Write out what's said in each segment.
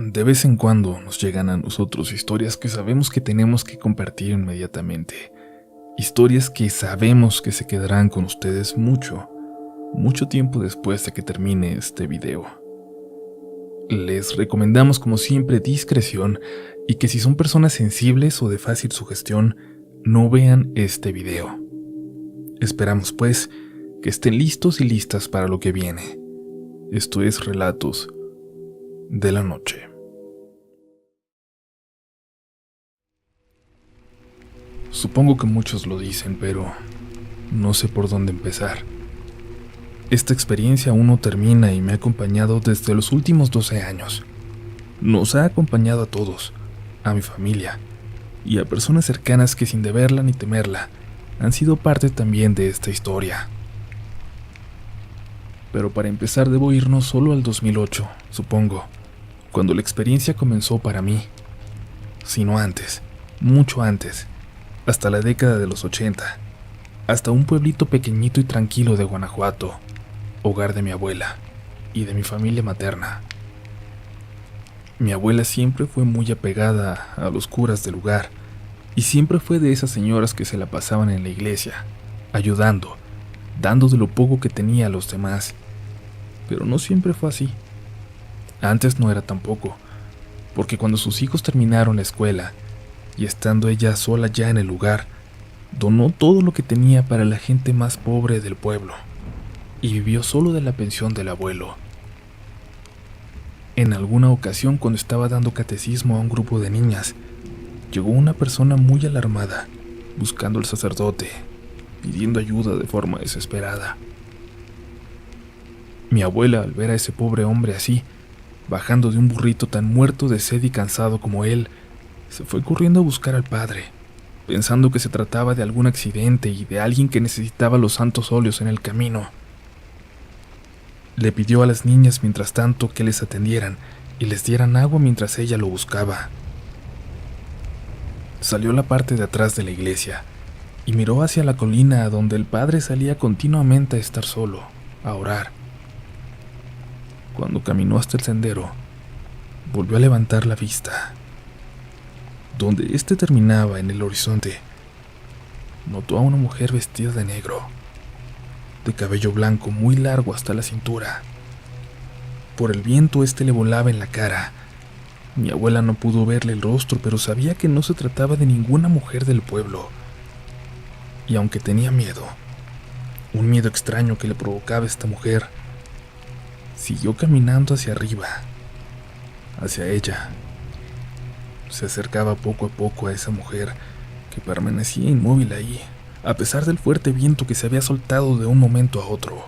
De vez en cuando nos llegan a nosotros historias que sabemos que tenemos que compartir inmediatamente. Historias que sabemos que se quedarán con ustedes mucho tiempo después de que termine este video. Les recomendamos como siempre discreción y que si son personas sensibles o de fácil sugestión, no vean este video. Esperamos pues que estén listos y listas para lo que viene. Esto es Relatos de la Noche. Supongo que muchos lo dicen, pero no sé por dónde empezar. Esta experiencia aún no termina y me ha acompañado desde los últimos 12 años. Nos ha acompañado a todos, a mi familia y a personas cercanas que sin deberla ni temerla han sido parte también de esta historia. Pero para empezar debo irnos solo al 2008, supongo, cuando la experiencia comenzó para mí, sino antes, mucho antes, hasta la década de los 80, hasta un pueblito pequeñito y tranquilo de Guanajuato, hogar de mi abuela y de mi familia materna. Mi abuela siempre fue muy apegada a los curas del lugar y siempre fue de esas señoras que se la pasaban en la iglesia, ayudando, dando de lo poco que tenía a los demás. Pero no siempre fue así. Antes no era tampoco, porque cuando sus hijos terminaron la escuela y estando ella sola ya en el lugar, donó todo lo que tenía para la gente más pobre del pueblo y vivió solo de la pensión del abuelo. En alguna ocasión, cuando estaba dando catecismo a un grupo de niñas, llegó una persona muy alarmada, buscando al sacerdote, pidiendo ayuda de forma desesperada. Mi abuela, al ver a ese pobre hombre así, bajando de un burrito tan muerto de sed y cansado como él, se fue corriendo a buscar al padre, pensando que se trataba de algún accidente y de alguien que necesitaba los santos óleos en el camino. Le pidió a las niñas mientras tanto que les atendieran y les dieran agua mientras ella lo buscaba. Salió a la parte de atrás de la iglesia y miró hacia la colina donde el padre salía continuamente a estar solo, a orar. Cuando caminó hasta el sendero, volvió a levantar la vista. Donde éste terminaba en el horizonte, notó a una mujer vestida de negro, de cabello blanco muy largo hasta la cintura. Por el viento le volaba en la cara. Mi abuela no pudo verle el rostro, pero sabía que no se trataba de ninguna mujer del pueblo. Y aunque tenía miedo, un miedo extraño que le provocaba esta mujer, siguió caminando hacia arriba, hacia ella. Se acercaba poco a poco a esa mujer que permanecía inmóvil ahí, a pesar del fuerte viento que se había soltado de un momento a otro.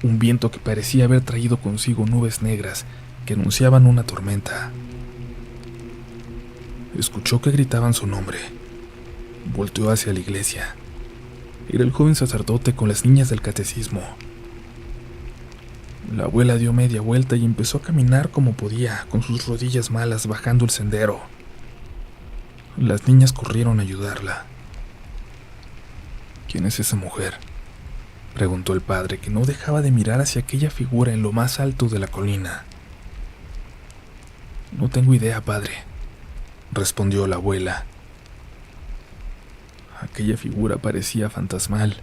Un viento que parecía haber traído consigo nubes negras que anunciaban una tormenta. Escuchó que gritaban su nombre. Volteó hacia la iglesia. Era el joven sacerdote con las niñas del catecismo. La abuela dio media vuelta y empezó a caminar como podía, con sus rodillas malas bajando el sendero. Las niñas corrieron a ayudarla. ¿Quién es esa mujer?, preguntó el padre, que no dejaba de mirar hacia aquella figura en lo más alto de la colina. No tengo idea, padre, respondió la abuela. Aquella figura parecía fantasmal.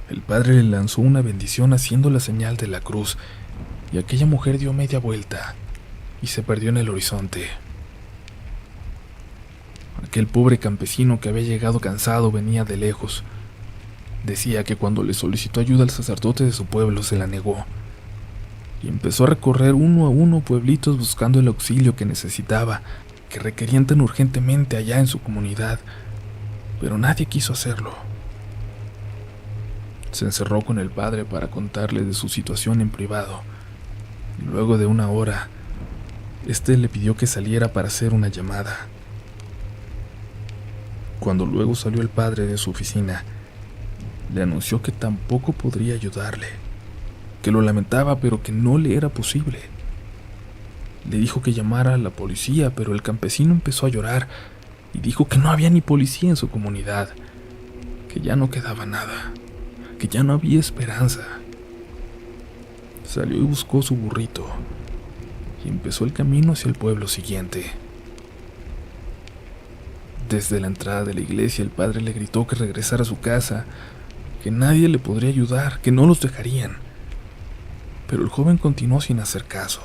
El padre le lanzó una bendición haciendo la señal de la cruz, y aquella mujer dio media vuelta y se perdió en el horizonte. Aquel pobre campesino que había llegado cansado venía de lejos. Decía que cuando le solicitó ayuda al sacerdote de su pueblo se la negó, y empezó a recorrer uno a uno pueblitos buscando el auxilio que necesitaba, que requerían tan urgentemente allá en su comunidad, pero nadie quiso hacerlo. Se encerró con el padre para contarle de su situación en privado, y luego de una hora, le pidió que saliera para hacer una llamada. Cuando luego salió el padre de su oficina, le anunció que tampoco podría ayudarle, que lo lamentaba pero que no le era posible. Le dijo que llamara a la policía, pero el campesino empezó a llorar y dijo que no había ni policía en su comunidad, que ya no quedaba nada, que ya no había esperanza. Salió y buscó su burrito, y empezó el camino hacia el pueblo siguiente. Desde la entrada de la iglesia, el padre le gritó que regresara a su casa, que nadie le podría ayudar, que no los dejarían. Pero el joven continuó sin hacer caso.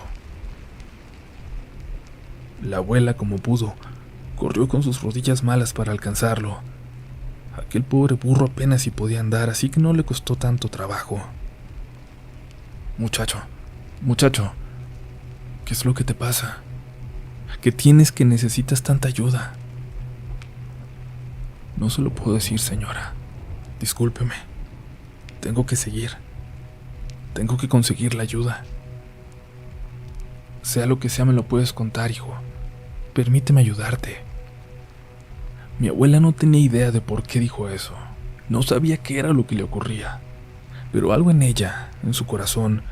La abuela, como pudo, corrió con sus rodillas malas para alcanzarlo. Aquel pobre burro apenas si podía andar, así que no le costó tanto trabajo. Muchacho, ¿qué es lo que te pasa? ¿Qué tienes que necesitas tanta ayuda? No se lo puedo decir, señora. Discúlpeme. Tengo que seguir. Tengo que conseguir la ayuda. Sea lo que sea, me lo puedes contar, hijo. Permíteme ayudarte. Mi abuela no tenía idea de por qué dijo eso. No sabía qué era lo que le ocurría. Pero algo en ella, en su corazón,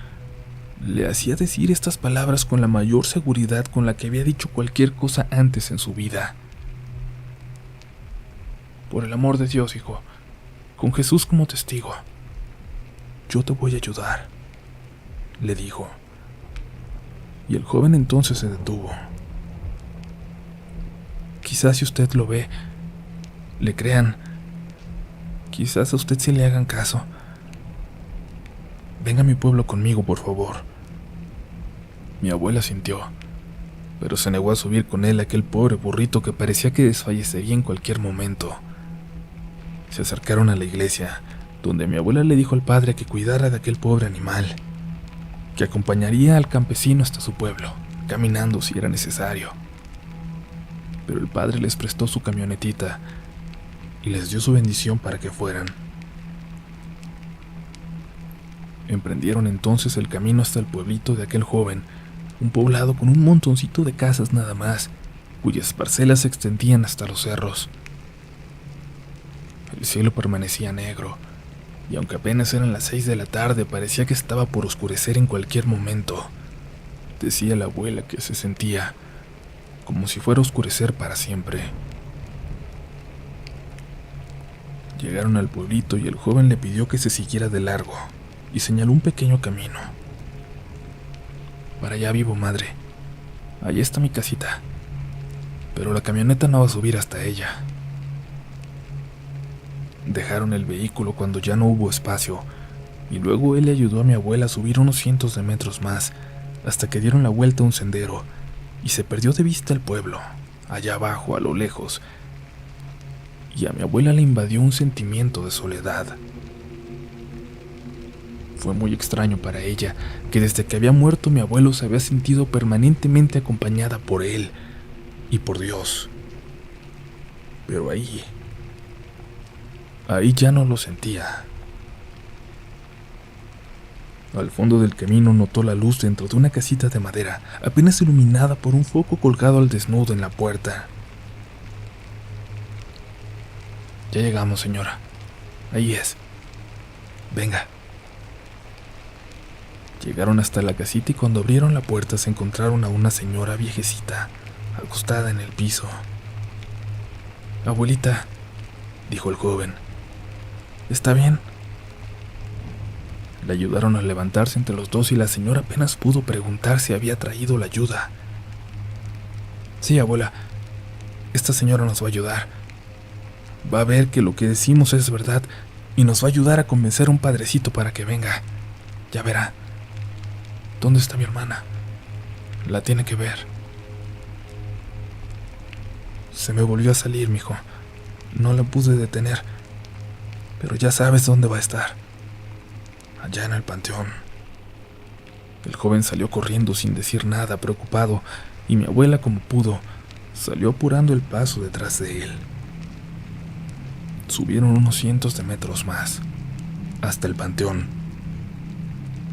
le hacía decir estas palabras con la mayor seguridad con la que había dicho cualquier cosa antes en su vida. Por el amor de Dios, hijo, con Jesús como testigo, yo te voy a ayudar, le dijo. Y el joven entonces se detuvo. Quizás si usted lo ve, le crean. Quizás a usted sí le hagan caso. Venga a mi pueblo conmigo, por favor. Mi abuela sintió, pero se negó a subir con él aquel pobre burrito que parecía que desfallecería en cualquier momento. Se acercaron a la iglesia, donde mi abuela le dijo al padre que cuidara de aquel pobre animal, que acompañaría al campesino hasta su pueblo, caminando si era necesario. Pero el padre les prestó su camionetita y les dio su bendición para que fueran. Emprendieron entonces el camino hasta el pueblito de aquel joven, un poblado con un montoncito de casas nada más, cuyas parcelas se extendían hasta los cerros. El cielo permanecía negro, y aunque apenas eran las 6 de la tarde, parecía que estaba por oscurecer en cualquier momento. Decía la abuela que se sentía como si fuera a oscurecer para siempre. Llegaron al pueblito y el joven le pidió que se siguiera de largo, y señaló un pequeño camino. Para allá vivo, madre. Allí está mi casita. Pero la camioneta no va a subir hasta ella. Dejaron el vehículo cuando ya no hubo espacio, y luego él le ayudó a mi abuela a subir unos cientos de metros más, hasta que dieron la vuelta a un sendero, y se perdió de vista el pueblo, allá abajo, a lo lejos. Y a mi abuela le invadió un sentimiento de soledad. Fue muy extraño para ella que desde que había muerto mi abuelo se había sentido permanentemente acompañada por él y por Dios. Pero ahí ya no lo sentía. Al fondo del camino notó la luz dentro de una casita de madera, apenas iluminada por un foco colgado al desnudo en la puerta. Ya llegamos, señora. Ahí es. Venga. Llegaron hasta la casita y cuando abrieron la puerta se encontraron a una señora viejecita, acostada en el piso. Abuelita, dijo el joven, ¿está bien? Le ayudaron a levantarse entre los dos y la señora apenas pudo preguntar si había traído la ayuda. Sí, abuela, esta señora nos va a ayudar. Va a ver que lo que decimos es verdad y nos va a ayudar a convencer a un padrecito para que venga. Ya verá. ¿Dónde está mi hermana? La tiene que ver. Se me volvió a salir, mijo. No la pude detener. Pero ya sabes dónde va a estar. Allá en el panteón. El joven salió corriendo sin decir nada, preocupado, y mi abuela, como pudo, salió apurando el paso detrás de él. Subieron unos cientos de metros más, hasta el panteón,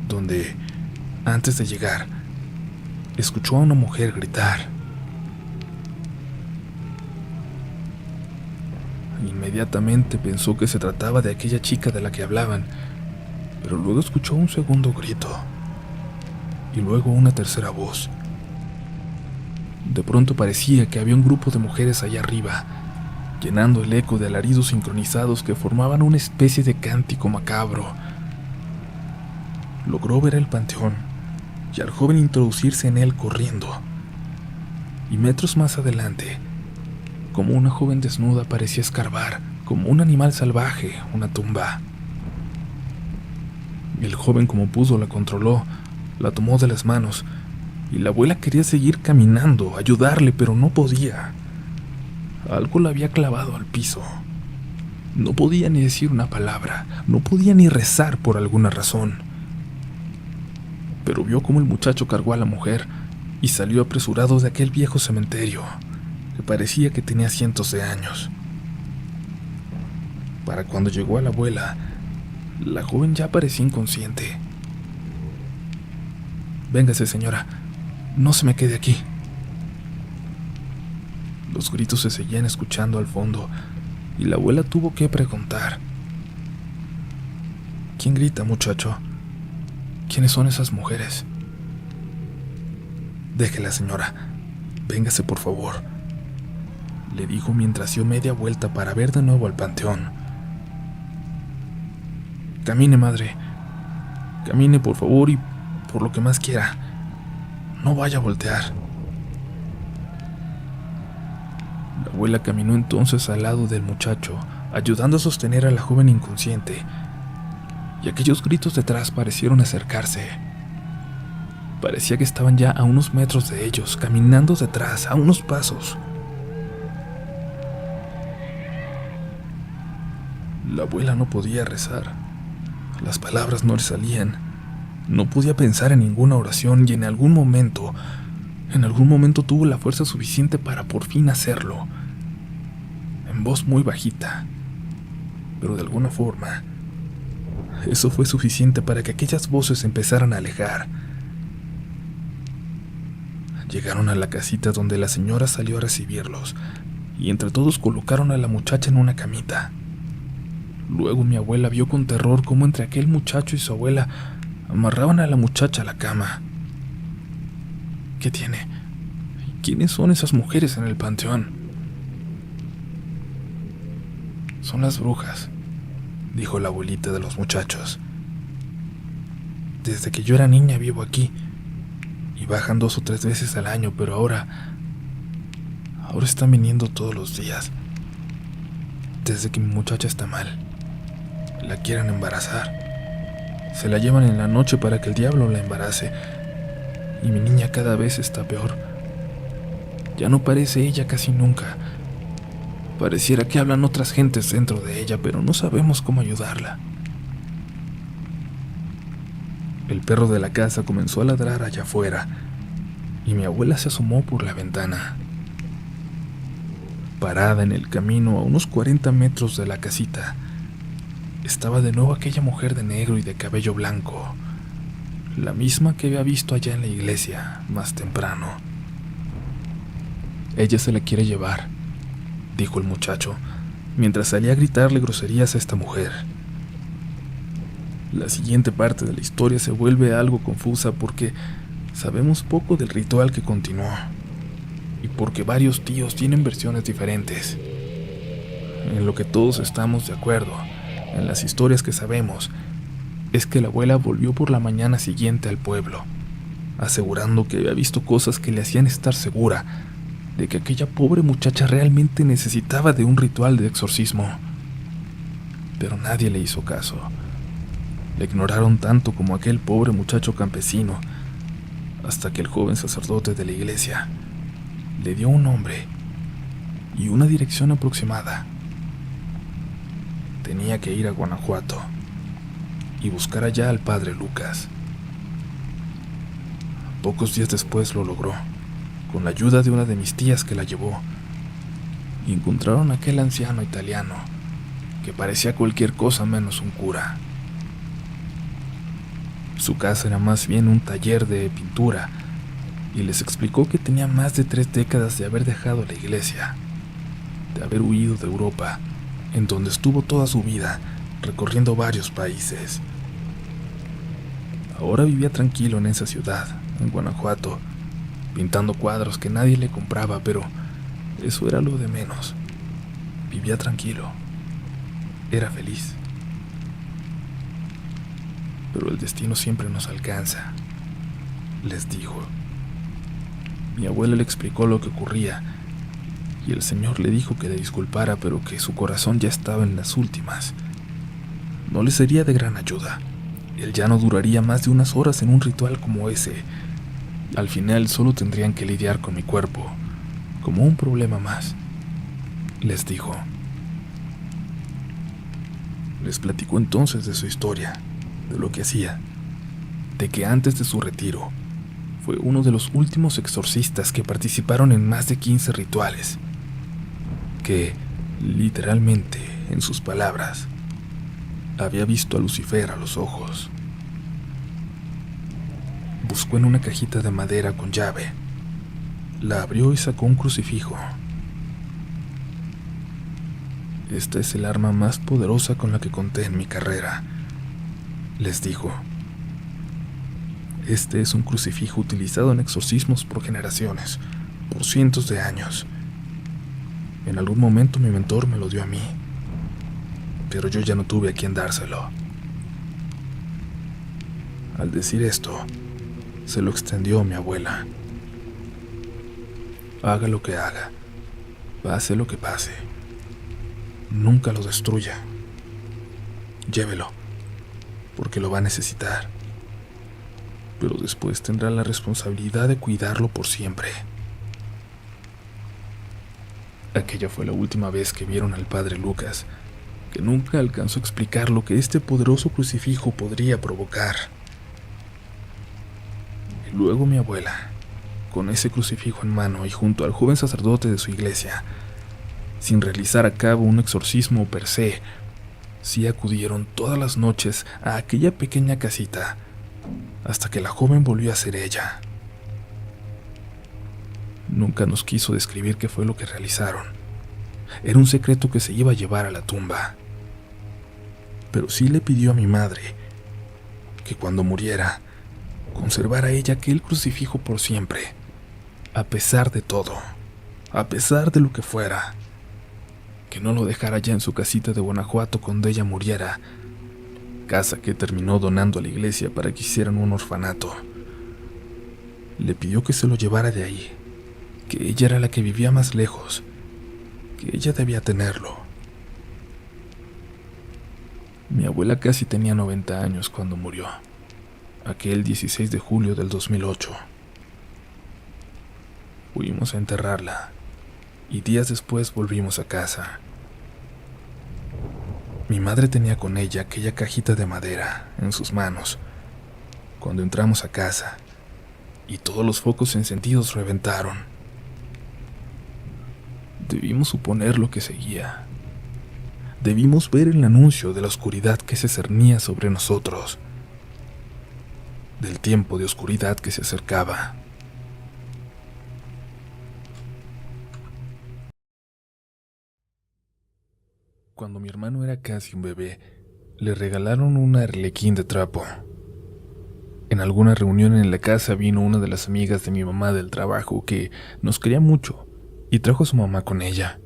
donde, antes de llegar, escuchó a una mujer gritar. Inmediatamente pensó que se trataba de aquella chica de la que hablaban, pero luego escuchó un segundo grito, y luego una tercera voz. De pronto parecía que había un grupo de mujeres allá arriba, llenando el eco de alaridos sincronizados que formaban una especie de cántico macabro. Logró ver el panteón, y al joven introducirse en él corriendo. Y metros más adelante, como una joven desnuda parecía escarbar, como un animal salvaje, una tumba. El joven como pudo la controló, la tomó de las manos, y la abuela quería seguir caminando, ayudarle, pero no podía. Algo la había clavado al piso. No podía ni decir una palabra, no podía ni rezar por alguna razón. Pero vio cómo el muchacho cargó a la mujer y salió apresurado de aquel viejo cementerio, que parecía que tenía cientos de años. Para cuando llegó a la abuela, la joven ya parecía inconsciente. «Véngase, señora, no se me quede aquí». Los gritos se seguían escuchando al fondo, y la abuela tuvo que preguntar: «¿Quién grita, muchacho? ¿Quiénes son esas mujeres?» «Déjela, señora. Véngase, por favor», le dijo mientras dio media vuelta para ver de nuevo al panteón. «Camine, madre. Camine, por favor, y por lo que más quiera, no vaya a voltear». La abuela caminó entonces al lado del muchacho, ayudando a sostener a la joven inconsciente, y aquellos gritos detrás parecieron acercarse. Parecía que estaban ya a unos metros de ellos, caminando detrás, a unos pasos. La abuela no podía rezar. Las palabras no le salían. No podía pensar en ninguna oración, y en algún momento tuvo la fuerza suficiente para por fin hacerlo. En voz muy bajita, pero de alguna forma, eso fue suficiente para que aquellas voces empezaran a alejar. Llegaron a la casita donde la señora salió a recibirlos, y entre todos colocaron a la muchacha en una camita. Luego mi abuela vio con terror cómo entre aquel muchacho y su abuela amarraban a la muchacha a la cama. «¿Qué tiene? ¿Quiénes son esas mujeres en el panteón?» «Son las brujas», dijo la abuelita de los muchachos. «Desde que yo era niña vivo aquí, y bajan 2 o 3 veces al año, pero ahora están viniendo todos los días. Desde que mi muchacha está mal, la quieren embarazar. Se la llevan en la noche para que el diablo la embarace, y mi niña cada vez está peor. Ya no parece ella casi nunca. Pareciera que hablan otras gentes dentro de ella, pero no sabemos cómo ayudarla». El perro de la casa comenzó a ladrar allá afuera, y mi abuela se asomó por la ventana. Parada en el camino a unos 40 metros de la casita, estaba de nuevo aquella mujer de negro y de cabello blanco, la misma que había visto allá en la iglesia más temprano. «Ella se la quiere llevar», dijo el muchacho, mientras salía a gritarle groserías a esta mujer. La siguiente parte de la historia se vuelve algo confusa porque sabemos poco del ritual que continuó, y porque varios tíos tienen versiones diferentes. En lo que todos estamos de acuerdo, en las historias que sabemos, es que la abuela volvió por la mañana siguiente al pueblo, asegurando que había visto cosas que le hacían estar segura de que aquella pobre muchacha realmente necesitaba de un ritual de exorcismo. Pero nadie le hizo caso. Le ignoraron tanto como aquel pobre muchacho campesino, hasta que el joven sacerdote de la iglesia le dio un nombre y una dirección aproximada. Tenía que ir a Guanajuato y buscar allá al padre Lucas. Pocos días después lo logró, con la ayuda de una de mis tías que la llevó, y encontraron a aquel anciano italiano que parecía cualquier cosa menos un cura. Su casa era más bien un taller de pintura, y les explicó que tenía más de 3 décadas de haber dejado la iglesia, de haber huido de Europa, en donde estuvo toda su vida, recorriendo varios países. Ahora vivía tranquilo en esa ciudad, en Guanajuato, pintando cuadros que nadie le compraba, pero eso era lo de menos. Vivía tranquilo, era feliz. Pero el destino siempre nos alcanza. les dijo. Mi abuela le explicó lo que ocurría y el señor le dijo que le disculpara, pero que su corazón ya estaba en las últimas. No le sería de gran ayuda. Él ya no duraría más de unas horas en un ritual como ese. Al final solo tendrían que lidiar con mi cuerpo, como un problema más, les dijo. Les platicó entonces de su historia, de lo que hacía, de que antes de su retiro fue uno de los últimos exorcistas que participaron en más de 15 rituales, que, literalmente, en sus palabras, había visto a Lucifer a los ojos. Buscó en una cajita de madera con llave, la abrió y sacó un crucifijo. Esta es el arma más poderosa con la que conté en mi carrera, les dijo. Este es un crucifijo utilizado en exorcismos por generaciones, por cientos de años. En algún momento mi mentor me lo dio a mí, pero yo ya no tuve a quien dárselo. Al decir esto, se lo extendió a mi abuela. Haga lo que haga, pase lo que pase, nunca lo destruya. Llévelo, porque lo va a necesitar. Pero después tendrá la responsabilidad de cuidarlo por siempre. Aquella fue la última vez que vieron al padre Lucas, que nunca alcanzó a explicar lo que este poderoso crucifijo podría provocar. Y luego mi abuela, con ese crucifijo en mano y junto al joven sacerdote de su iglesia, sin realizar a cabo un exorcismo per se, sí acudieron todas las noches a aquella pequeña casita, hasta que la joven volvió a ser ella. Nunca nos quiso describir qué fue lo que realizaron. Era un secreto que se iba a llevar a la tumba. Pero sí le pidió a mi madre que cuando muriera, conservara ella aquel crucifijo por siempre, a pesar de todo, a pesar de lo que fuera. Que no lo dejara ya en su casita de Guanajuato cuando ella muriera, casa que terminó donando a la iglesia para que hicieran un orfanato. Le pidió que se lo llevara de ahí, que ella era la que vivía más lejos, que ella debía tenerlo. Mi abuela casi tenía 90 años cuando murió, aquel 16 de julio del 2008. Fuimos a enterrarla y días después volvimos a casa. Mi madre tenía con ella aquella cajita de madera en sus manos cuando entramos a casa y todos los focos encendidos reventaron. Debimos suponer lo que seguía. Debimos ver el anuncio de la oscuridad que se cernía sobre nosotros, del tiempo de oscuridad que se acercaba. Cuando mi hermano era casi un bebé, le regalaron un arlequín de trapo. En alguna reunión en la casa vino una de las amigas de mi mamá del trabajo que nos quería mucho y trajo a su mamá con ella.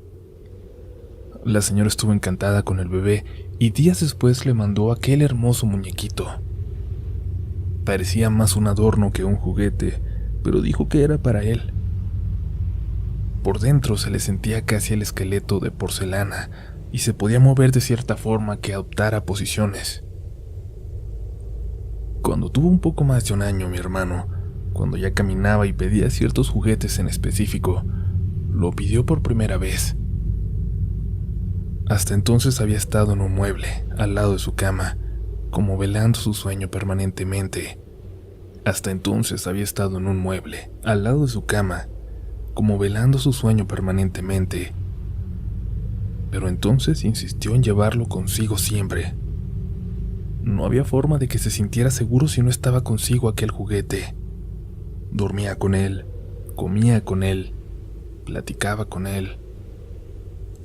La señora estuvo encantada con el bebé y días después le mandó aquel hermoso muñequito. Parecía más un adorno que un juguete, pero dijo que era para él. Por dentro se le sentía casi el esqueleto de porcelana y se podía mover de cierta forma que adoptara posiciones. Cuando tuvo un poco más de un año, mi hermano, cuando ya caminaba y pedía ciertos juguetes en específico, lo pidió por primera vez. Hasta entonces había estado en un mueble, al lado de su cama, como velando su sueño permanentemente. Hasta entonces había estado en un mueble, al lado de su cama, como velando su sueño permanentemente. Pero entonces insistió en llevarlo consigo siempre. No había forma de que se sintiera seguro si no estaba consigo aquel juguete. Dormía con él, comía con él, platicaba con él.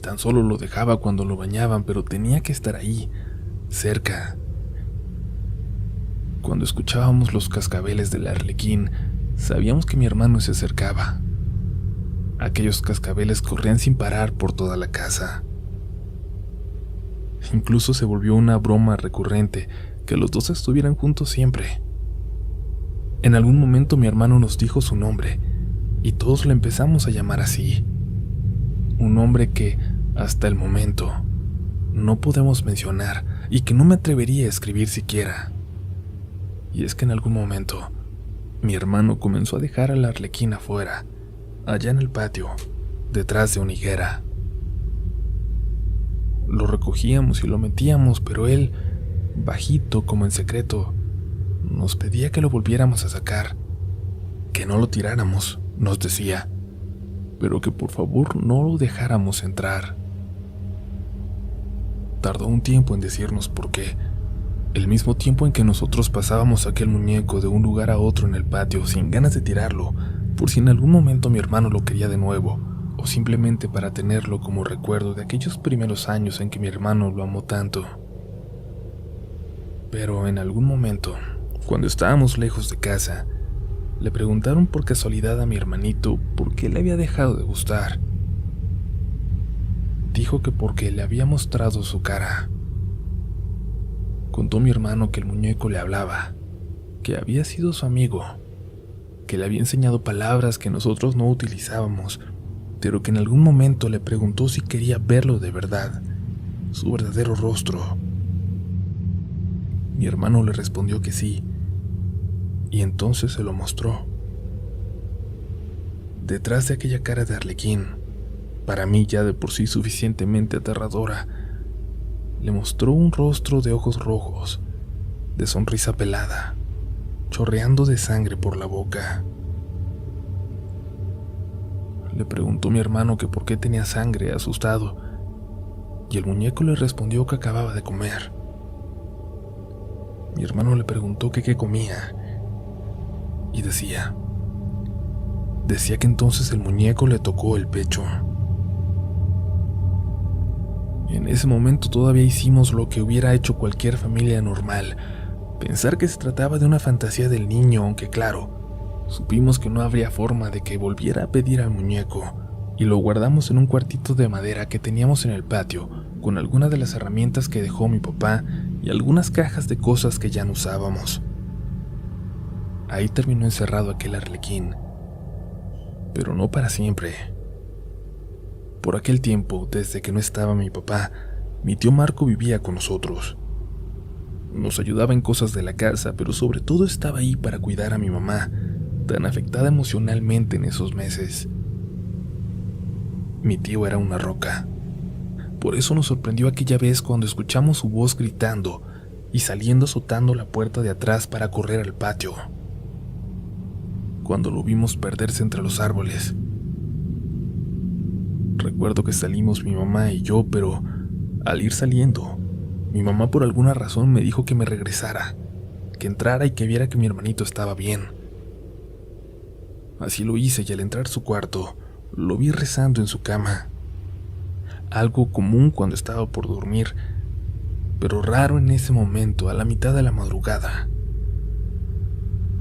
Tan solo lo dejaba cuando lo bañaban, pero tenía que estar ahí, cerca. Cuando escuchábamos los cascabeles del arlequín, sabíamos que mi hermano se acercaba. Aquellos cascabeles corrían sin parar por toda la casa. Incluso se volvió una broma recurrente que los dos estuvieran juntos siempre. En algún momento mi hermano nos dijo su nombre y todos le empezamos a llamar así. Un nombre que, hasta el momento, no podemos mencionar y que no me atrevería a escribir siquiera. Y es que en algún momento, mi hermano comenzó a dejar al arlequín afuera, allá en el patio, detrás de una higuera. Lo recogíamos y lo metíamos, pero él, bajito como en secreto, nos pedía que lo volviéramos a sacar, que no lo tiráramos, nos decía, pero que por favor no lo dejáramos entrar. Tardó un tiempo en decirnos por qué. El mismo tiempo en que nosotros pasábamos aquel muñeco de un lugar a otro en el patio sin ganas de tirarlo, por si en algún momento mi hermano lo quería de nuevo, o simplemente para tenerlo como recuerdo de aquellos primeros años en que mi hermano lo amó tanto. Pero en algún momento, cuando estábamos lejos de casa, le preguntaron por casualidad a mi hermanito por qué le había dejado de gustar. Dijo que porque le había mostrado su cara. Contó mi hermano que el muñeco le hablaba, que había sido su amigo, que le había enseñado palabras que nosotros no utilizábamos, pero que en algún momento le preguntó si quería verlo de verdad, su verdadero rostro. Mi hermano le respondió que sí, y entonces se lo mostró. Detrás de aquella cara de arlequín, para mí ya de por sí suficientemente aterradora, le mostró un rostro de ojos rojos, de sonrisa pelada, chorreando de sangre por la boca. Le preguntó mi hermano que por qué tenía sangre, asustado, y el muñeco le respondió que acababa de comer. Mi hermano le preguntó que qué comía, y decía que entonces el muñeco le tocó el pecho. En ese momento todavía hicimos lo que hubiera hecho cualquier familia normal, pensar que se trataba de una fantasía del niño, aunque claro, supimos que no habría forma de que volviera a pedir al muñeco, y lo guardamos en un cuartito de madera que teníamos en el patio, con algunas de las herramientas que dejó mi papá y algunas cajas de cosas que ya no usábamos. Ahí terminó encerrado aquel arlequín, pero no para siempre. Por aquel tiempo, desde que no estaba mi papá, mi tío Marco vivía con nosotros. Nos ayudaba en cosas de la casa, pero sobre todo estaba ahí para cuidar a mi mamá, tan afectada emocionalmente en esos meses. Mi tío era una roca. Por eso nos sorprendió aquella vez cuando escuchamos su voz gritando y saliendo azotando la puerta de atrás para correr al patio. Cuando lo vimos perderse entre los árboles. Recuerdo que salimos mi mamá y yo, pero al ir saliendo, mi mamá por alguna razón me dijo que me regresara, que entrara y que viera que mi hermanito estaba bien. Así lo hice y al entrar a su cuarto, lo vi rezando en su cama. Algo común cuando estaba por dormir, pero raro en ese momento, a la mitad de la madrugada.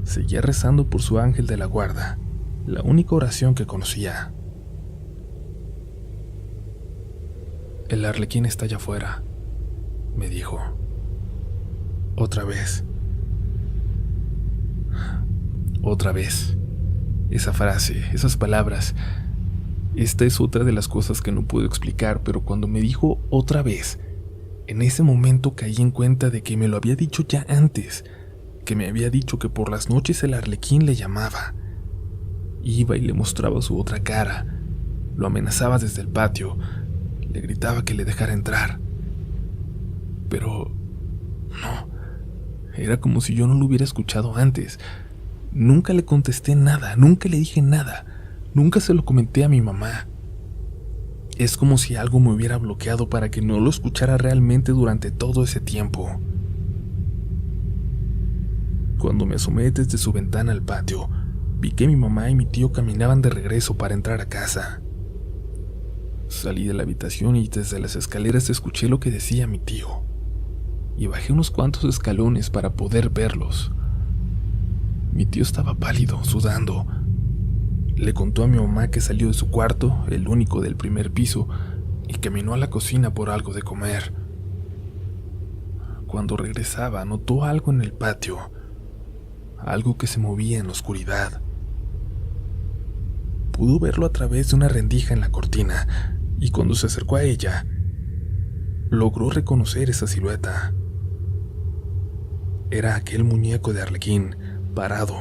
Seguía rezando por su ángel de la guarda, la única oración que conocía. El arlequín está allá afuera, me dijo. Otra vez. Otra vez. Esa frase, esas palabras. Esta es otra de las cosas que no puedo explicar, pero cuando me dijo otra vez, en ese momento caí en cuenta de que me lo había dicho ya antes, que me había dicho que por las noches el arlequín le llamaba. Iba y le mostraba su otra cara, lo amenazaba desde el patio, le gritaba que le dejara entrar. Pero no, era como si yo no lo hubiera escuchado antes. Nunca le contesté nada, nunca le dije nada, nunca se lo comenté a mi mamá. Es como si algo me hubiera bloqueado para que no lo escuchara realmente durante todo ese tiempo. Cuando me asomé desde su ventana al patio, vi que mi mamá y mi tío caminaban de regreso para entrar a casa. Salí de la habitación y desde las escaleras escuché lo que decía mi tío, y bajé unos cuantos escalones para poder verlos. Mi tío estaba pálido, sudando. Le contó a mi mamá que salió de su cuarto, el único del primer piso, y caminó a la cocina por algo de comer. Cuando regresaba, notó algo en el patio, algo que se movía en la oscuridad. Pudo verlo a través de una rendija en la cortina, y cuando se acercó a ella, logró reconocer esa silueta. Era aquel muñeco de arlequín, parado,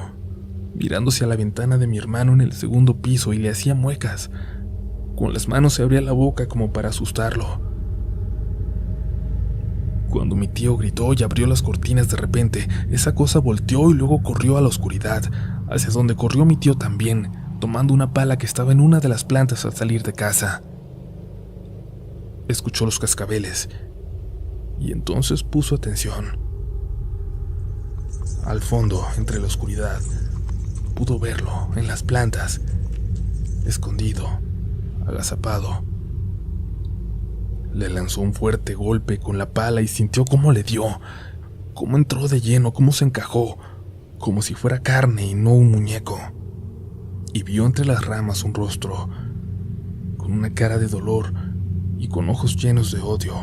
mirando hacia la ventana de mi hermano en el segundo piso, y le hacía muecas. Con las manos se abría la boca como para asustarlo. Cuando mi tío gritó y abrió las cortinas de repente, esa cosa volteó y luego corrió a la oscuridad, hacia donde corrió mi tío también, tomando una pala que estaba en una de las plantas al salir de casa. Escuchó los cascabeles y entonces puso atención. Al fondo, entre la oscuridad, pudo verlo en las plantas, escondido, agazapado. Le lanzó un fuerte golpe con la pala y sintió cómo le dio, cómo entró de lleno, cómo se encajó, como si fuera carne y no un muñeco. Y vio entre las ramas un rostro, con una cara de dolor y con ojos llenos de odio.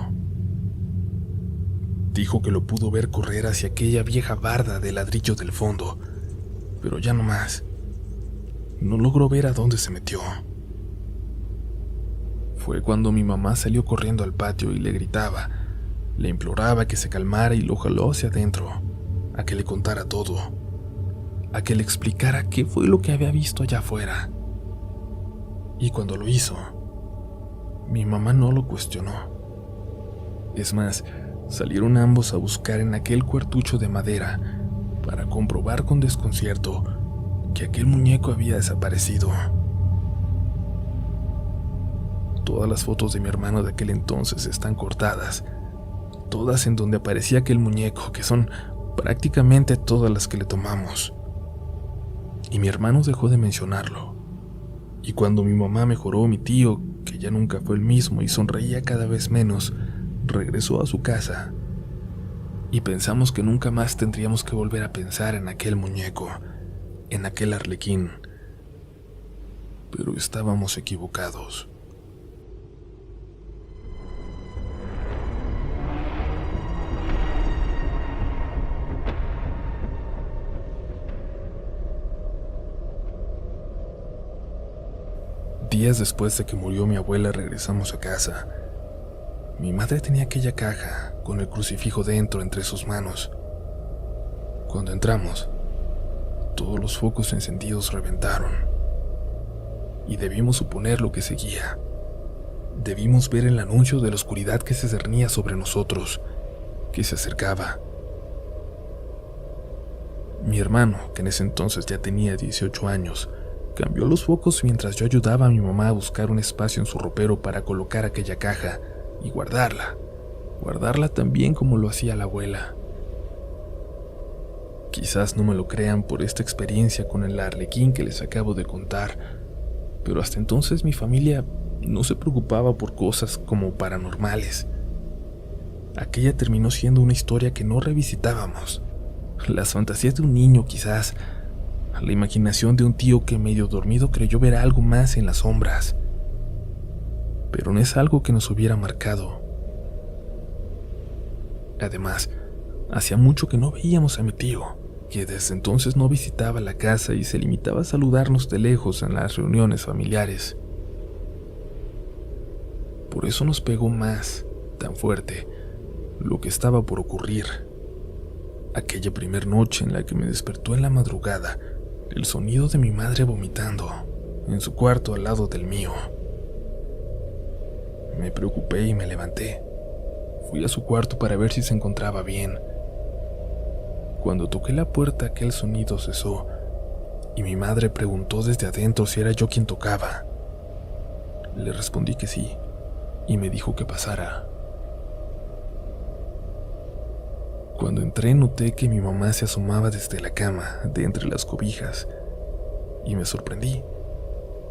Dijo que lo pudo ver correr hacia aquella vieja barda de ladrillo del fondo, pero ya no más. No logró ver a dónde se metió. Fue cuando mi mamá salió corriendo al patio y le gritaba, le imploraba que se calmara y lo jaló hacia adentro, a que le contara todo, a que le explicara qué fue lo que había visto allá afuera. Y cuando lo hizo, mi mamá no lo cuestionó. Es más, salieron ambos a buscar en aquel cuartucho de madera para comprobar con desconcierto que aquel muñeco había desaparecido. Todas las fotos de mi hermano de aquel entonces están cortadas, todas en donde aparecía aquel muñeco, que son prácticamente todas las que le tomamos. Y mi hermano dejó de mencionarlo. Y cuando mi mamá mejoró, mi tío, que ya nunca fue el mismo y sonreía cada vez menos, regresó a su casa. Y pensamos que nunca más tendríamos que volver a pensar en aquel muñeco, en aquel arlequín. Pero estábamos equivocados. Días después de que murió mi abuela, regresamos a casa. Mi madre tenía aquella caja con el crucifijo dentro entre sus manos. Cuando entramos, todos los focos encendidos reventaron. Y debimos suponer lo que seguía. Debimos ver el anuncio de la oscuridad que se cernía sobre nosotros, que se acercaba. Mi hermano, que en ese entonces ya tenía 18 años, cambió los focos mientras yo ayudaba a mi mamá a buscar un espacio en su ropero para colocar aquella caja y guardarla tan bien como lo hacía la abuela. Quizás no me lo crean por esta experiencia con el arlequín que les acabo de contar, pero hasta entonces mi familia no se preocupaba por cosas como paranormales. Aquella terminó siendo una historia que no revisitábamos. Las fantasías de un niño, quizás, la imaginación de un tío que medio dormido creyó ver algo más en las sombras. Pero no es algo que nos hubiera marcado. Además, hacía mucho que no veíamos a mi tío, que desde entonces no visitaba la casa y se limitaba a saludarnos de lejos en las reuniones familiares. Por eso nos pegó más, tan fuerte, lo que estaba por ocurrir. Aquella primer noche en la que me despertó en la madrugada el sonido de mi madre vomitando en su cuarto al lado del mío. Me preocupé y me levanté. Fui a su cuarto para ver si se encontraba bien. Cuando toqué la puerta, aquel sonido cesó y mi madre preguntó desde adentro si era yo quien tocaba. Le respondí que sí y me dijo que pasara. Cuando entré noté que mi mamá se asomaba desde la cama, de entre las cobijas, y me sorprendí.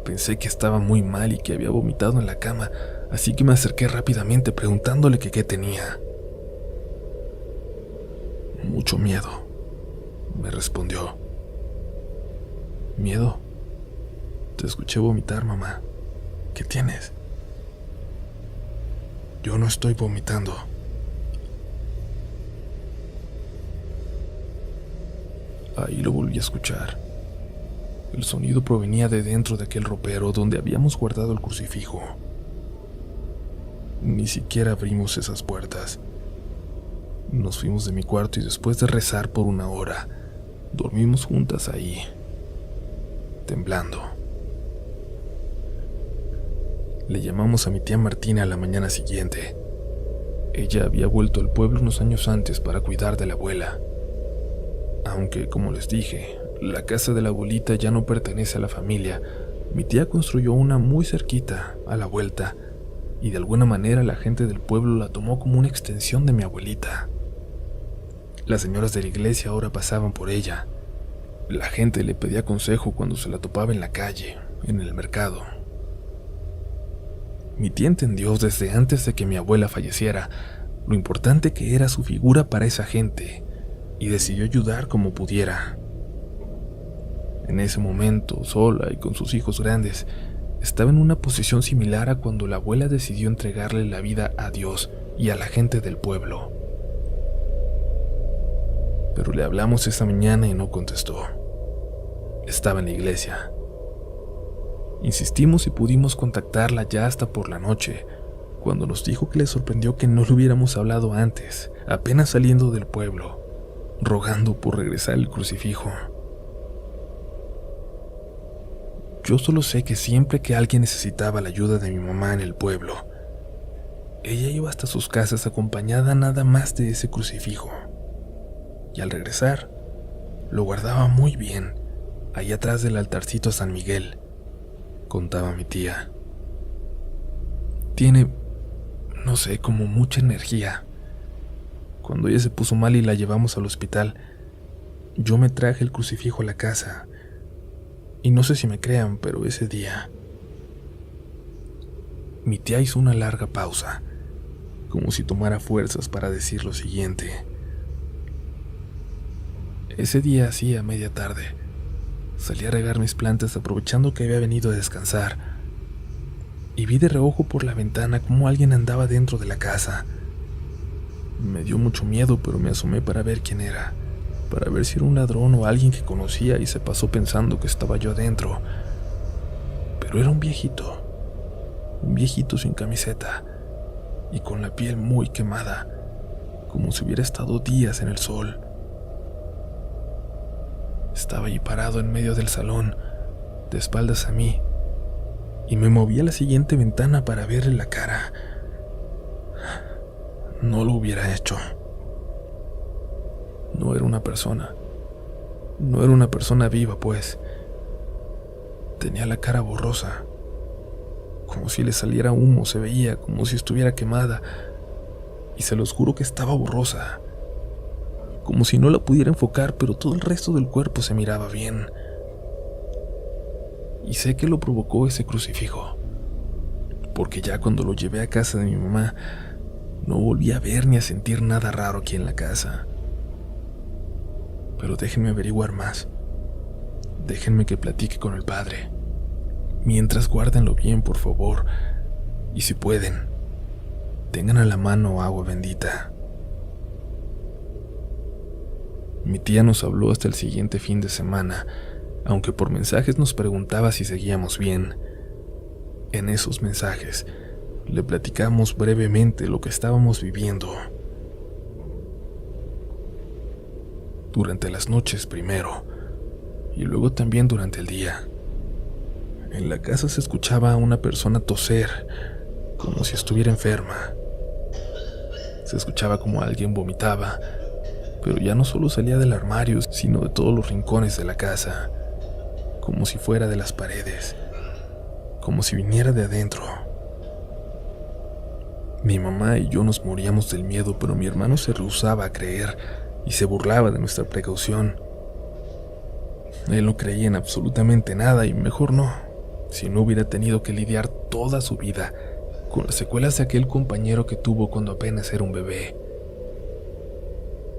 Pensé que estaba muy mal y que había vomitado en la cama, así que me acerqué rápidamente preguntándole que qué tenía. Mucho miedo, me respondió. ¿Miedo? Te escuché vomitar, mamá. ¿Qué tienes? Yo no estoy vomitando. Ahí lo volví a escuchar. El sonido provenía de dentro de aquel ropero donde habíamos guardado el crucifijo. Ni siquiera abrimos esas puertas. Nos fuimos de mi cuarto y después de rezar por 1 hora, dormimos juntas ahí, temblando. Le llamamos a mi tía Martina a la mañana siguiente. Ella había vuelto al pueblo unos años antes para cuidar de la abuela. Aunque, como les dije, la casa de la abuelita ya no pertenece a la familia, mi tía construyó una muy cerquita, a la vuelta, y de alguna manera la gente del pueblo la tomó como una extensión de mi abuelita. Las señoras de la iglesia ahora pasaban por ella. La gente le pedía consejo cuando se la topaba en la calle, en el mercado. Mi tía entendió desde antes de que mi abuela falleciera lo importante que era su figura para esa gente y decidió ayudar como pudiera. En ese momento, sola y con sus hijos grandes, estaba en una posición similar a cuando la abuela decidió entregarle la vida a Dios y a la gente del pueblo. Pero le hablamos esa mañana y no contestó. Estaba en la iglesia. Insistimos y pudimos contactarla ya hasta por la noche, cuando nos dijo que le sorprendió que no le hubiéramos hablado antes, apenas saliendo del pueblo, rogando por regresar el crucifijo. Yo solo sé que siempre que alguien necesitaba la ayuda de mi mamá en el pueblo, ella iba hasta sus casas acompañada nada más de ese crucifijo. Y al regresar, lo guardaba muy bien, ahí atrás del altarcito a San Miguel, contaba mi tía. Tiene, no sé, como mucha energía. Cuando ella se puso mal y la llevamos al hospital, yo me traje el crucifijo a la casa. Y no sé si me crean, pero ese día, mi tía hizo una larga pausa, como si tomara fuerzas para decir lo siguiente. Ese día, así a media tarde, salí a regar mis plantas aprovechando que había venido a descansar, y vi de reojo por la ventana cómo alguien andaba dentro de la casa. Me dio mucho miedo, pero me asomé para ver quién era, para ver si era un ladrón o alguien que conocía, y se pasó pensando que estaba yo adentro. Pero era un viejito sin camiseta, y con la piel muy quemada, como si hubiera estado días en el sol. Estaba allí parado en medio del salón, de espaldas a mí, y me moví a la siguiente ventana para verle la cara. No lo hubiera hecho. No era una persona. No era una persona viva, pues. Tenía la cara borrosa. Como si le saliera humo, se veía como si estuviera quemada. Y se los juro que estaba borrosa. Como si no la pudiera enfocar, pero todo el resto del cuerpo se miraba bien. Y sé que lo provocó ese crucifijo, porque ya cuando lo llevé a casa de mi mamá, no volví a ver ni a sentir nada raro aquí en la casa. Pero déjenme averiguar más. Déjenme que platique con el padre. Mientras, guárdenlo bien, por favor. Y si pueden, tengan a la mano agua bendita. Mi tía nos habló hasta el siguiente fin de semana, aunque por mensajes nos preguntaba si seguíamos bien. En esos mensajes le platicamos brevemente lo que estábamos viviendo. Durante las noches primero, y luego también durante el día. En la casa se escuchaba a una persona toser, como si estuviera enferma. Se escuchaba como alguien vomitaba, pero ya no solo salía del armario, sino de todos los rincones de la casa, como si fuera de las paredes, como si viniera de adentro. Mi mamá y yo nos moríamos del miedo, pero mi hermano se rehusaba a creer y se burlaba de nuestra precaución. Él no creía en absolutamente nada y mejor no, si no hubiera tenido que lidiar toda su vida con las secuelas de aquel compañero que tuvo cuando apenas era un bebé.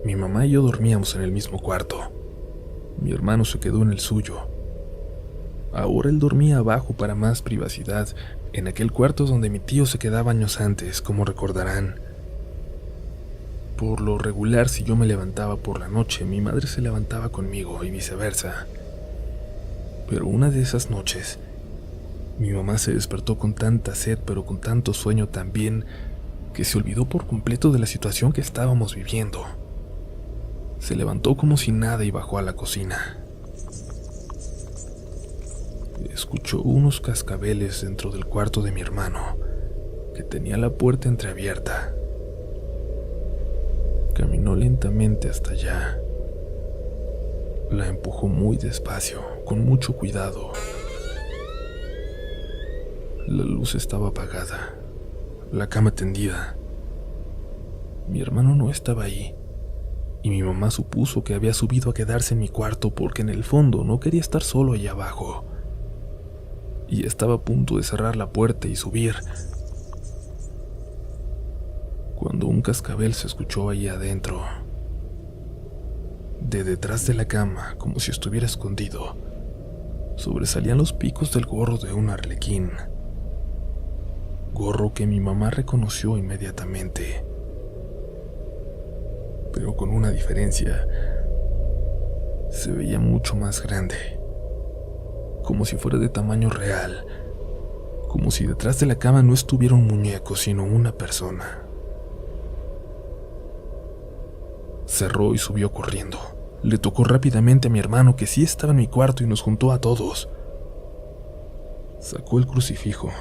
Mi mamá y yo dormíamos en el mismo cuarto. Mi hermano se quedó en el suyo. Ahora él dormía abajo para más privacidad, en aquel cuarto donde mi tío se quedaba años antes, como recordarán. Por lo regular, si yo me levantaba por la noche, mi madre se levantaba conmigo y viceversa. Pero una de esas noches, mi mamá se despertó con tanta sed, pero con tanto sueño también, que se olvidó por completo de la situación que estábamos viviendo. Se levantó como si nada y bajó a la cocina. Escuchó unos cascabeles dentro del cuarto de mi hermano, que tenía la puerta entreabierta. Caminó lentamente hasta allá. La empujó muy despacio, con mucho cuidado. La luz estaba apagada, la cama tendida. Mi hermano no estaba ahí, y mi mamá supuso que había subido a quedarse en mi cuarto porque en el fondo no quería estar solo allá abajo. Y estaba a punto de cerrar la puerta y subir, cuando un cascabel se escuchó ahí adentro. De detrás de la cama, como si estuviera escondido, sobresalían los picos del gorro de un arlequín. Gorro que mi mamá reconoció inmediatamente. Pero con una diferencia. Se veía mucho más grande. Como si fuera de tamaño real. Como si detrás de la cama no estuviera un muñeco, sino una persona. Cerró y subió corriendo. Le tocó rápidamente a mi hermano, que sí estaba en mi cuarto, y nos juntó a todos. Sacó el crucifijo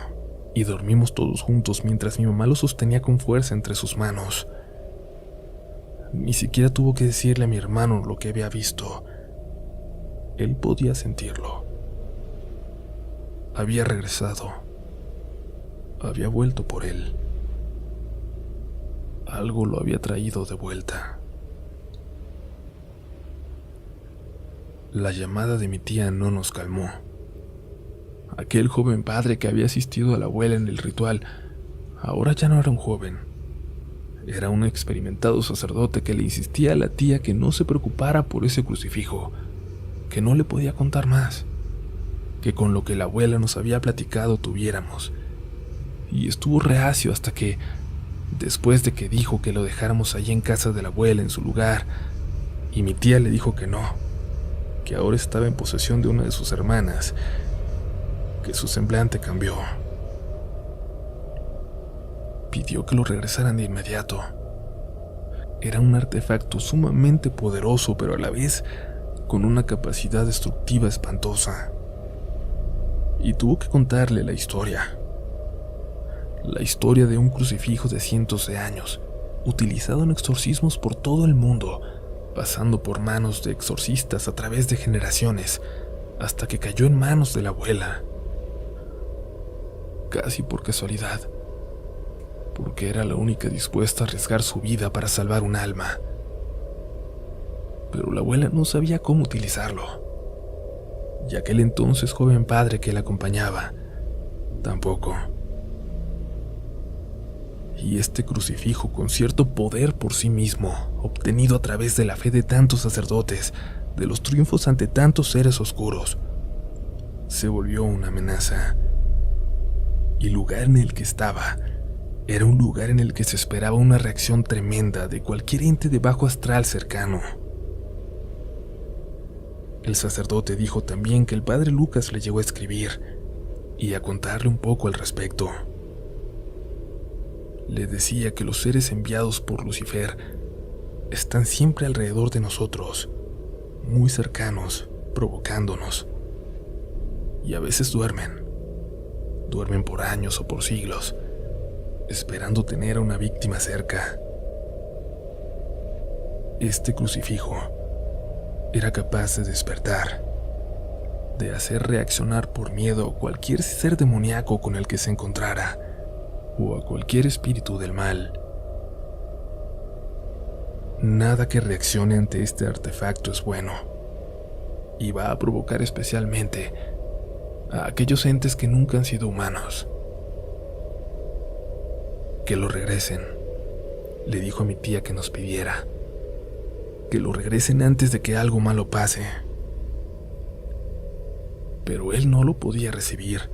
y dormimos todos juntos mientras mi mamá lo sostenía con fuerza entre sus manos. Ni siquiera tuvo que decirle a mi hermano lo que había visto. Él podía sentirlo. Había regresado. Había vuelto por él. Algo lo había traído de vuelta. La llamada de mi tía no nos calmó. Aquel joven padre que había asistido a la abuela en el ritual, ahora ya no era un joven. Era un experimentado sacerdote que le insistía a la tía que no se preocupara por ese crucifijo, que no le podía contar más, que con lo que la abuela nos había platicado tuviéramos. Y estuvo reacio hasta que, después de que dijo que lo dejáramos allí en casa de la abuela en su lugar, y mi tía le dijo que no, que ahora estaba en posesión de una de sus hermanas, que su semblante cambió. Pidió que lo regresaran de inmediato. Era un artefacto sumamente poderoso, pero a la vez con una capacidad destructiva espantosa. Y tuvo que contarle la historia. La historia de un crucifijo de cientos de años, utilizado en exorcismos por todo el mundo, pasando por manos de exorcistas a través de generaciones, hasta que cayó en manos de la abuela. Casi por casualidad, porque era la única dispuesta a arriesgar su vida para salvar un alma. Pero la abuela no sabía cómo utilizarlo, y aquel entonces joven padre que la acompañaba, tampoco. Y este crucifijo, con cierto poder por sí mismo, obtenido a través de la fe de tantos sacerdotes, de los triunfos ante tantos seres oscuros, se volvió una amenaza. Y el lugar en el que estaba era un lugar en el que se esperaba una reacción tremenda de cualquier ente de bajo astral cercano. El sacerdote dijo también que el padre Lucas le llegó a escribir y a contarle un poco al respecto. Le decía que los seres enviados por Lucifer están siempre alrededor de nosotros, muy cercanos, provocándonos. Y a veces duermen por años o por siglos, esperando tener a una víctima cerca. Este crucifijo era capaz de despertar, de hacer reaccionar por miedo a cualquier ser demoníaco con el que se encontrara, o a cualquier espíritu del mal. Nada que reaccione ante este artefacto es bueno, y va a provocar especialmente a aquellos entes que nunca han sido humanos. Que lo regresen, le dijo a mi tía que nos pidiera. Que lo regresen antes de que algo malo pase. Pero él no lo podía recibir,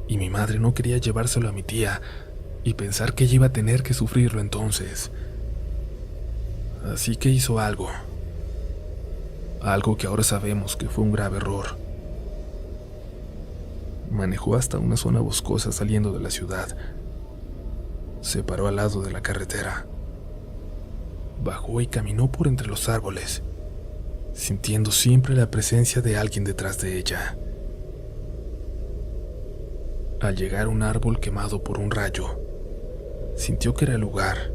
y mi madre no quería llevárselo a mi tía y pensar que ella iba a tener que sufrirlo entonces. Así que hizo algo. Algo que ahora sabemos que fue un grave error. Manejó hasta una zona boscosa saliendo de la ciudad. Se paró al lado de la carretera. Bajó y caminó por entre los árboles, sintiendo siempre la presencia de alguien detrás de ella. Al llegar a un árbol quemado por un rayo, sintió que era el lugar,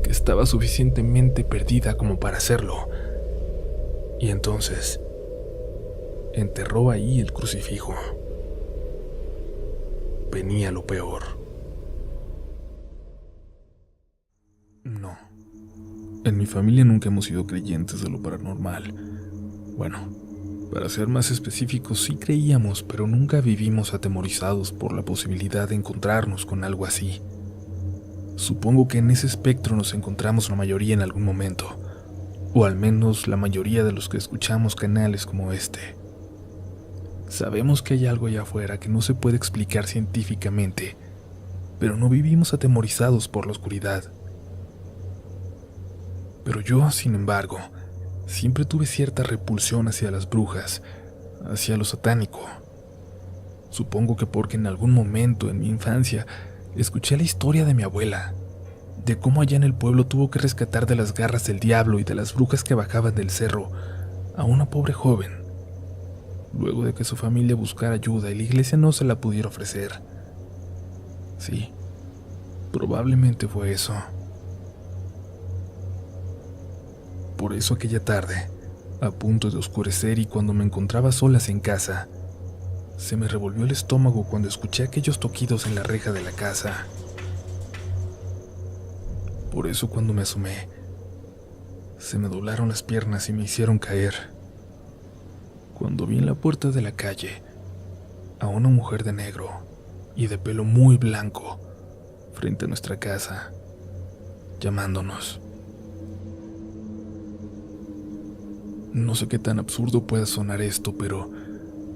que estaba suficientemente perdida como para hacerlo, y entonces enterró ahí el crucifijo. Venía lo peor. No. En mi familia nunca hemos sido creyentes de lo paranormal. Bueno, para ser más específicos, sí creíamos, pero nunca vivimos atemorizados por la posibilidad de encontrarnos con algo así. Supongo que en ese espectro nos encontramos la mayoría en algún momento, o al menos la mayoría de los que escuchamos canales como este. Sabemos que hay algo allá afuera que no se puede explicar científicamente, pero no vivimos atemorizados por la oscuridad. Pero yo, sin embargo, siempre tuve cierta repulsión hacia las brujas, hacia lo satánico. Supongo que porque en algún momento en mi infancia escuché la historia de mi abuela, de cómo allá en el pueblo tuvo que rescatar de las garras del diablo y de las brujas que bajaban del cerro a una pobre joven, luego de que su familia buscara ayuda y la iglesia no se la pudiera ofrecer. Sí, probablemente fue eso. Por eso aquella tarde, a punto de oscurecer y cuando me encontraba solas en casa, se me revolvió el estómago cuando escuché aquellos toquidos en la reja de la casa. Por eso cuando me asomé, se me doblaron las piernas y me hicieron caer. Cuando vi en la puerta de la calle a una mujer de negro y de pelo muy blanco frente a nuestra casa, llamándonos. No sé qué tan absurdo pueda sonar esto, pero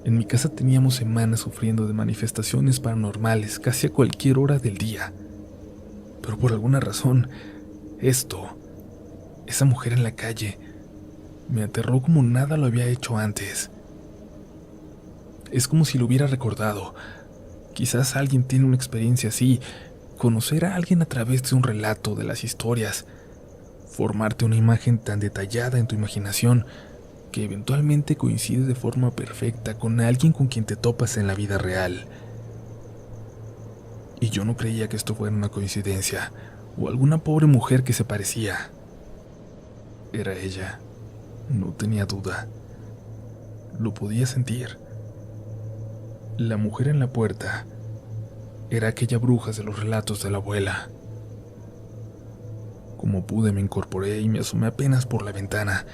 en mi casa teníamos semanas sufriendo de manifestaciones paranormales casi a cualquier hora del día. Pero por alguna razón, esa mujer en la calle, me aterró como nada lo había hecho antes. Es como si lo hubiera recordado. Quizás alguien tiene una experiencia así, conocer a alguien a través de un relato de las historias, formarte una imagen tan detallada en tu imaginación que eventualmente coincide de forma perfecta con alguien con quien te topas en la vida real. Y yo no creía que esto fuera una coincidencia, o alguna pobre mujer que se parecía. Era ella, no tenía duda. Lo podía sentir. La mujer en la puerta era aquella bruja de los relatos de la abuela. Como pude me incorporé y me asomé apenas por la ventana.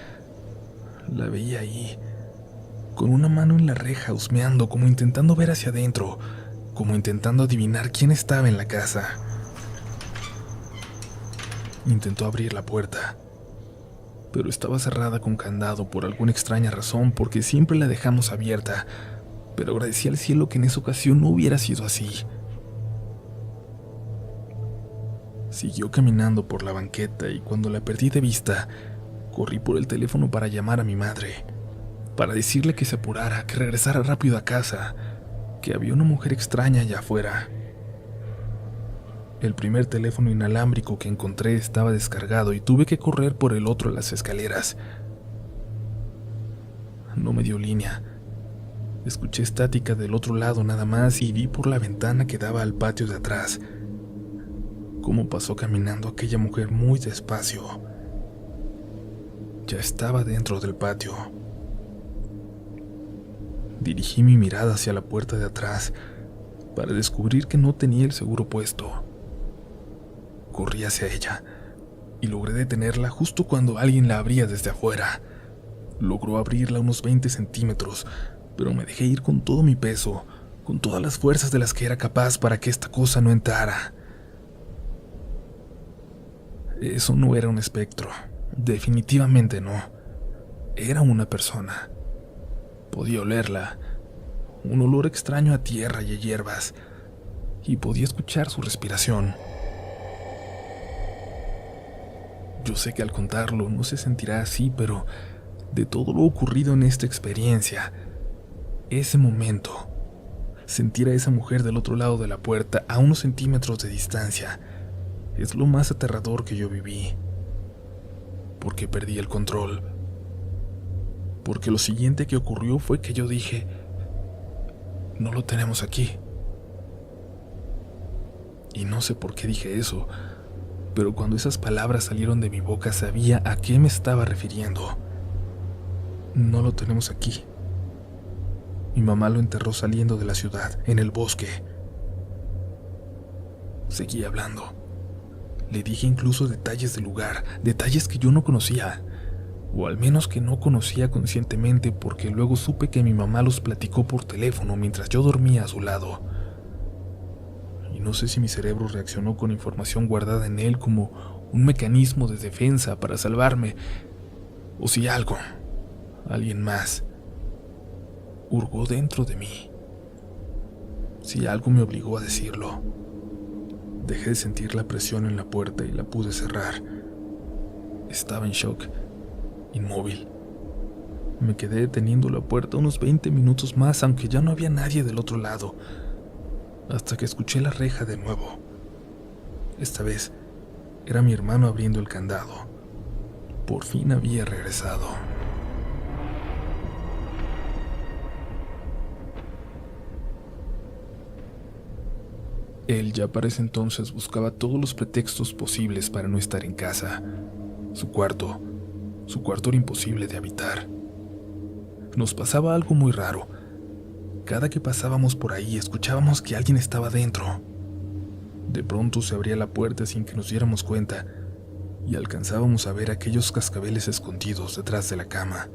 La veía ahí, con una mano en la reja, husmeando, como intentando ver hacia adentro, como intentando adivinar quién estaba en la casa. Intentó abrir la puerta, pero estaba cerrada con candado por alguna extraña razón, porque siempre la dejamos abierta, pero agradecí al cielo que en esa ocasión no hubiera sido así. Siguió caminando por la banqueta y cuando la perdí de vista, corrí por el teléfono para llamar a mi madre, para decirle que se apurara, que regresara rápido a casa, que había una mujer extraña allá afuera. El primer teléfono inalámbrico que encontré estaba descargado y tuve que correr por el otro a las escaleras. No me dio línea. Escuché estática del otro lado nada más y vi por la ventana que daba al patio de atrás cómo pasó caminando aquella mujer muy despacio. Ya estaba dentro del patio. Dirigí mi mirada hacia la puerta de atrás para descubrir que no tenía el seguro puesto. Corrí hacia ella y logré detenerla justo cuando alguien la abría desde afuera. Logró abrirla unos 20 centímetros, pero me dejé ir con todo mi peso, con todas las fuerzas de las que era capaz para que esta cosa no entrara. Eso no era un espectro, definitivamente no. Era una persona. Podía olerla, un olor extraño a tierra y a hierbas, y podía escuchar su respiración. Yo sé que al contarlo no se sentirá así, pero de todo lo ocurrido en esta experiencia, ese momento, sentir a esa mujer del otro lado de la puerta a unos centímetros de distancia, es lo más aterrador que yo viví. Porque perdí el control. Porque lo siguiente que ocurrió fue que yo dije, no lo tenemos aquí. Y no sé por qué dije eso, pero cuando esas palabras salieron de mi boca sabía a qué me estaba refiriendo. No lo tenemos aquí. Mi mamá lo enterró saliendo de la ciudad, en el bosque. Seguí hablando. Le dije incluso detalles del lugar, detalles que yo no conocía, o al menos que no conocía conscientemente, porque luego supe que mi mamá los platicó por teléfono mientras yo dormía a su lado. Y no sé si mi cerebro reaccionó con información guardada en él como un mecanismo de defensa para salvarme, o si alguien más, hurgó dentro de mí. Si algo me obligó a decirlo. Dejé de sentir la presión en la puerta y la pude cerrar. Estaba en shock, inmóvil. Me quedé deteniendo la puerta unos 20 minutos más, aunque ya no había nadie del otro lado, hasta que escuché la reja de nuevo. Esta vez era mi hermano abriendo el candado. Por fin había regresado. Él ya para ese entonces buscaba todos los pretextos posibles para no estar en casa. Su cuarto era imposible de habitar. Nos pasaba algo muy raro. Cada que pasábamos por ahí escuchábamos que alguien estaba dentro. De pronto se abría la puerta sin que nos diéramos cuenta y alcanzábamos a ver aquellos cascabeles escondidos detrás de la cama.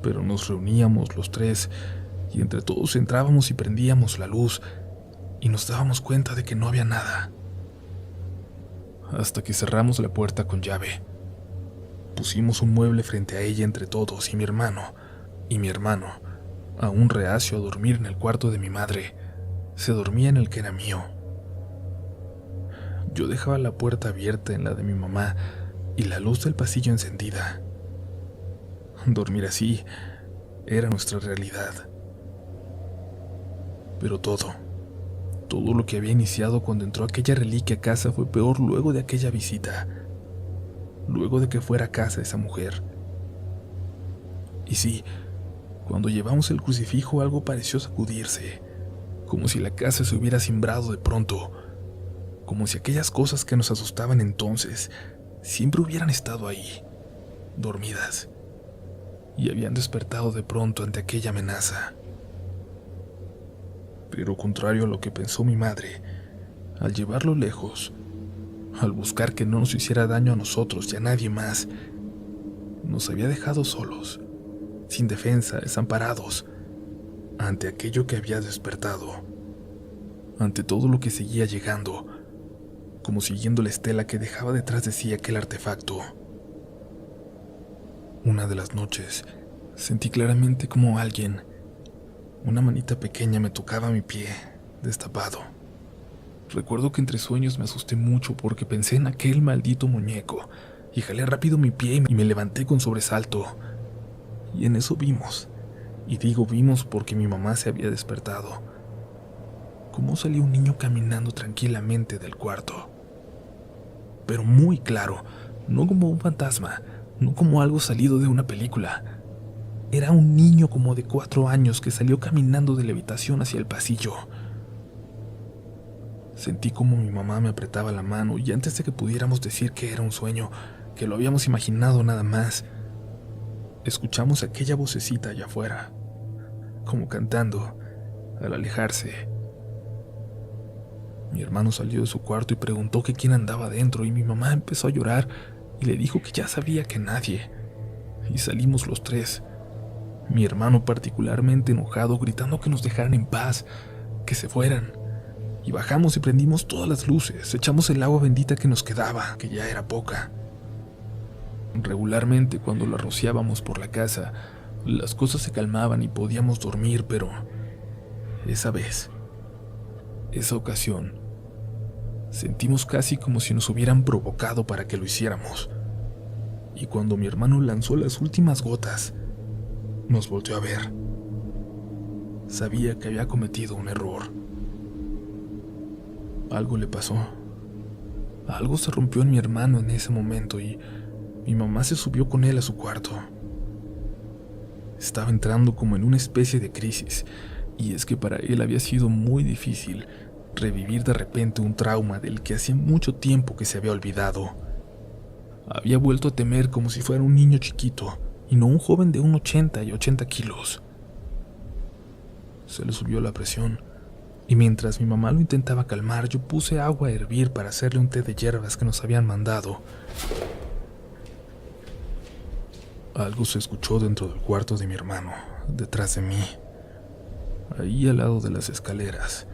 Pero nos reuníamos los tres y entre todos entrábamos y prendíamos la luz y nos dábamos cuenta de que no había nada. Hasta que cerramos la puerta con llave. Pusimos un mueble frente a ella entre todos y mi hermano, aún reacio a dormir en el cuarto de mi madre, se dormía en el que era mío. Yo dejaba la puerta abierta en la de mi mamá y la luz del pasillo encendida. Dormir así era nuestra realidad. Pero todo lo que había iniciado cuando entró aquella reliquia a casa fue peor luego de aquella visita, luego de que fuera a casa esa mujer. Y sí, cuando llevamos el crucifijo algo pareció sacudirse, como si la casa se hubiera cimbrado de pronto, como si aquellas cosas que nos asustaban entonces siempre hubieran estado ahí, dormidas, y habían despertado de pronto ante aquella amenaza. Pero contrario a lo que pensó mi madre, al llevarlo lejos, al buscar que no nos hiciera daño a nosotros y a nadie más, nos había dejado solos, sin defensa, desamparados, ante aquello que había despertado, ante todo lo que seguía llegando, como siguiendo la estela que dejaba detrás de sí aquel artefacto. Una de las noches, sentí claramente como alguien, una manita pequeña, me tocaba mi pie, destapado. Recuerdo que entre sueños me asusté mucho porque pensé en aquel maldito muñeco y jalé rápido mi pie y me levanté con sobresalto. Y en eso vimos, y digo vimos porque mi mamá se había despertado, cómo salió un niño caminando tranquilamente del cuarto. Pero muy claro, no como un fantasma, no como algo salido de una película. Era un niño como de 4 años que salió caminando de la habitación hacia el pasillo. Sentí como mi mamá me apretaba la mano y antes de que pudiéramos decir que era un sueño, que lo habíamos imaginado nada más, escuchamos aquella vocecita allá afuera, como cantando, al alejarse. Mi hermano salió de su cuarto y preguntó que quién andaba dentro y mi mamá empezó a llorar y le dijo que ya sabía que nadie. Y salimos los tres. Mi hermano particularmente enojado, gritando que nos dejaran en paz, que se fueran. Y bajamos y prendimos todas las luces, echamos el agua bendita que nos quedaba, que ya era poca. Regularmente cuando la rociábamos por la casa, las cosas se calmaban y podíamos dormir, pero esa vez, esa ocasión, Sentimos casi como si nos hubieran provocado para que lo hiciéramos. Y cuando mi hermano lanzó las últimas gotas, nos volteó a ver. Sabía que había cometido un error. Algo le pasó. Algo se rompió en mi hermano en ese momento y mi mamá se subió con él a su cuarto. Estaba entrando como en una especie de crisis, y es que para él había sido muy difícil revivir de repente un trauma del que hacía mucho tiempo que se había olvidado. Había vuelto a temer como si fuera un niño chiquito y no un joven de 1,80 y 80 kilos. Se le subió la presión, y mientras mi mamá lo intentaba calmar, yo puse agua a hervir para hacerle un té de hierbas que nos habían mandado. Algo se escuchó dentro del cuarto de mi hermano, detrás de mí, ahí al lado de las escaleras,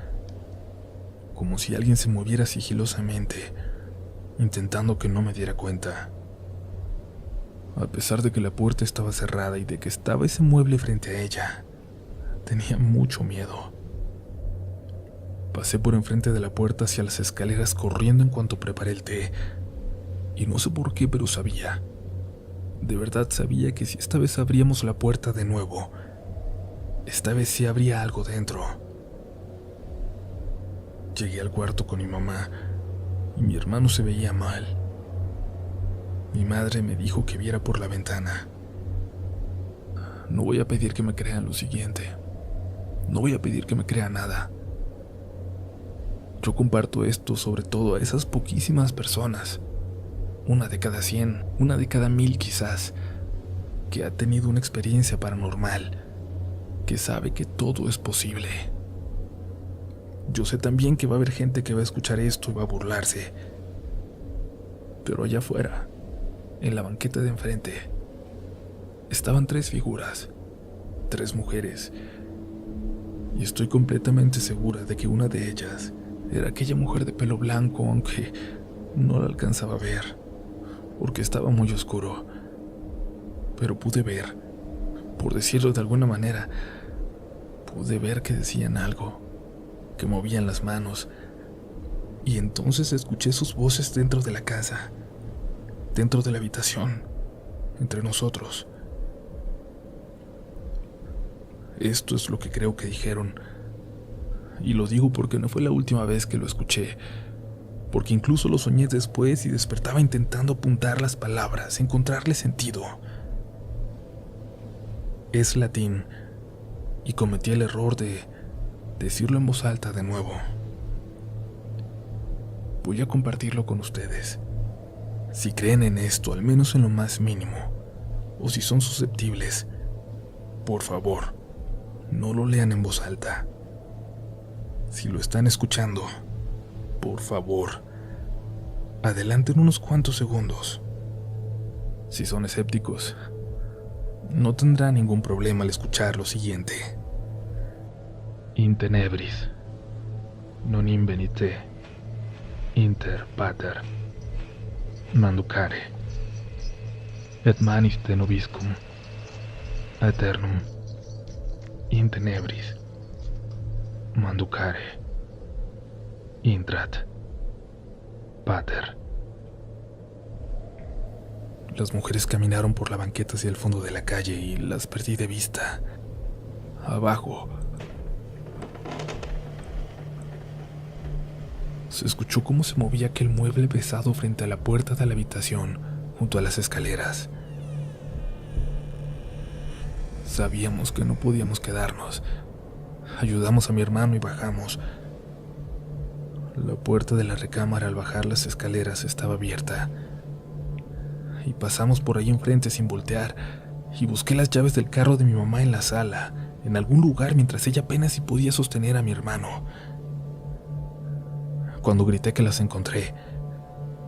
como si alguien se moviera sigilosamente, intentando que no me diera cuenta. A pesar de que la puerta estaba cerrada y de que estaba ese mueble frente a ella, tenía mucho miedo. Pasé por enfrente de la puerta hacia las escaleras corriendo en cuanto preparé el té, y no sé por qué, pero sabía. De verdad sabía que si esta vez abríamos la puerta de nuevo, esta vez sí habría algo dentro. Llegué al cuarto con mi mamá y mi hermano se veía mal. Mi madre me dijo que viera por la ventana. No voy a pedir que me crean lo siguiente. No voy a pedir que me crean nada. Yo comparto esto sobre todo a esas poquísimas personas, una de cada 100, una de cada 1000 quizás, que ha tenido una experiencia paranormal, que sabe que todo es posible. Yo sé también que va a haber gente que va a escuchar esto y va a burlarse, pero allá afuera, en la banqueta de enfrente, estaban 3 figuras, 3 mujeres, y estoy completamente segura de que una de ellas era aquella mujer de pelo blanco, aunque no la alcanzaba a ver, porque estaba muy oscuro. Pero pude ver, por decirlo de alguna manera, pude ver que decían algo, que movían las manos, y entonces escuché sus voces dentro de la casa, dentro de la habitación, entre nosotros. Esto es lo que creo que dijeron, y lo digo porque no fue la última vez que lo escuché, porque incluso lo soñé después y despertaba intentando apuntar las palabras, encontrarle sentido. Es latín, y cometí el error de decirlo en voz alta de nuevo. Voy a compartirlo con ustedes. Si creen en esto, al menos en lo más mínimo, o si son susceptibles, por favor, no lo lean en voz alta. Si lo están escuchando, por favor, adelanten unos cuantos segundos. Si son escépticos, no tendrán ningún problema al escuchar lo siguiente. In tenebris, non invenite, inter pater, manducare, et manis de nobiscum, aeternum, in tenebris, manducare, intrat, pater. Las mujeres caminaron por la banqueta hacia el fondo de la calle y las perdí de vista. Abajo se escuchó cómo se movía aquel mueble pesado frente a la puerta de la habitación, junto a las escaleras. Sabíamos que no podíamos quedarnos. Ayudamos a mi hermano y bajamos. La puerta de la recámara al bajar las escaleras estaba abierta. Y pasamos por ahí enfrente sin voltear, y busqué las llaves del carro de mi mamá en la sala, en algún lugar, mientras ella apenas si podía sostener a mi hermano. Cuando grité que las encontré,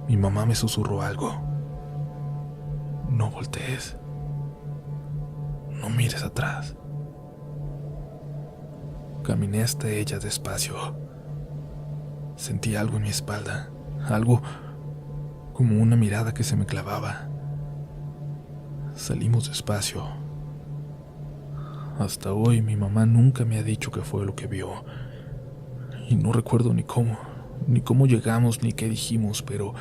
mi mamá me susurró algo. No voltees. No mires atrás. Caminé hasta ella despacio. Sentí algo en mi espalda, algo como una mirada que se me clavaba. Salimos despacio. Hasta hoy mi mamá nunca me ha dicho qué fue lo que vio, y no recuerdo ni cómo, ni cómo llegamos ni qué dijimos, pero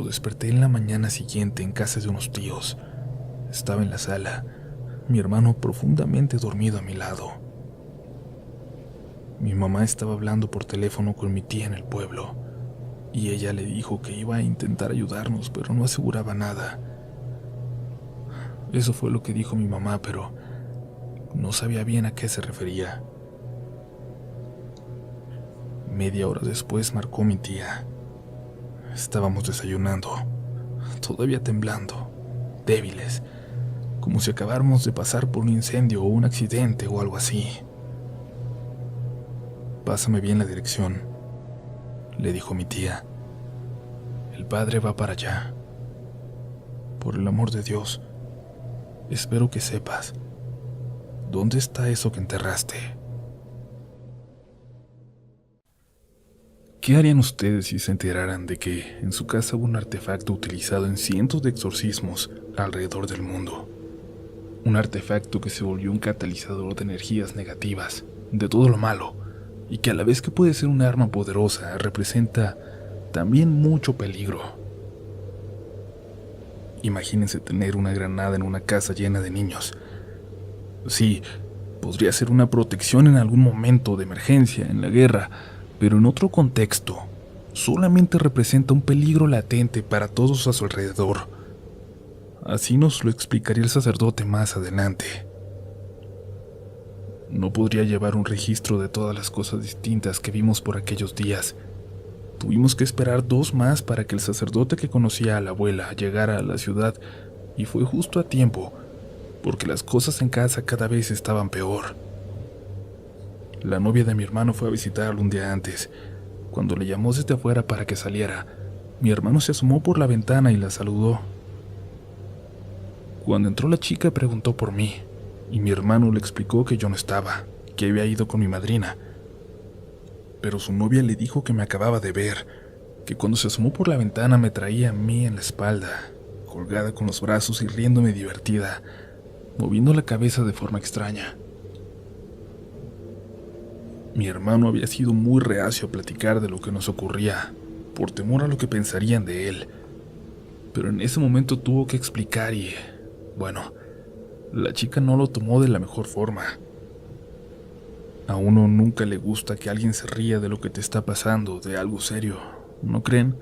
desperté en la mañana siguiente en casa de unos tíos. Estaba en la sala, mi hermano profundamente dormido a mi lado. Mi mamá estaba hablando por teléfono con mi tía en el pueblo, y ella le dijo que iba a intentar ayudarnos, pero no aseguraba nada. Eso fue lo que dijo mi mamá, pero no sabía bien a qué se refería. Media hora después marcó mi tía. Estábamos desayunando, todavía temblando, débiles, como si acabáramos de pasar por un incendio o un accidente o algo así. «Pásame bien la dirección», le dijo mi tía. «El padre va para allá. Por el amor de Dios, espero que sepas, ¿dónde está eso que enterraste?» ¿Qué harían ustedes si se enteraran de que en su casa hubo un artefacto utilizado en cientos de exorcismos alrededor del mundo? Un artefacto que se volvió un catalizador de energías negativas, de todo lo malo, y que a la vez que puede ser un arma poderosa, representa también mucho peligro. Imagínense tener una granada en una casa llena de niños. Sí, podría ser una protección en algún momento de emergencia, en la guerra, pero en otro contexto, solamente representa un peligro latente para todos a su alrededor. Así nos lo explicaría el sacerdote más adelante. No podría llevar un registro de todas las cosas distintas que vimos por aquellos días. Tuvimos que esperar 2 más para que el sacerdote que conocía a la abuela llegara a la ciudad, y fue justo a tiempo, porque las cosas en casa cada vez estaban peor. La novia de mi hermano fue a visitarlo un día antes. Cuando le llamó desde afuera para que saliera, mi hermano se asomó por la ventana y la saludó. Cuando entró la chica preguntó por mí, y mi hermano le explicó que yo no estaba, que había ido con mi madrina. Pero su novia le dijo que me acababa de ver, que cuando se asomó por la ventana me traía a mí en la espalda, colgada con los brazos y riéndome divertida, moviendo la cabeza de forma extraña. Mi hermano había sido muy reacio a platicar de lo que nos ocurría, por temor a lo que pensarían de él. Pero en ese momento tuvo que explicar y, bueno, la chica no lo tomó de la mejor forma. A uno nunca le gusta que alguien se ría de lo que te está pasando, de algo serio, ¿no creen?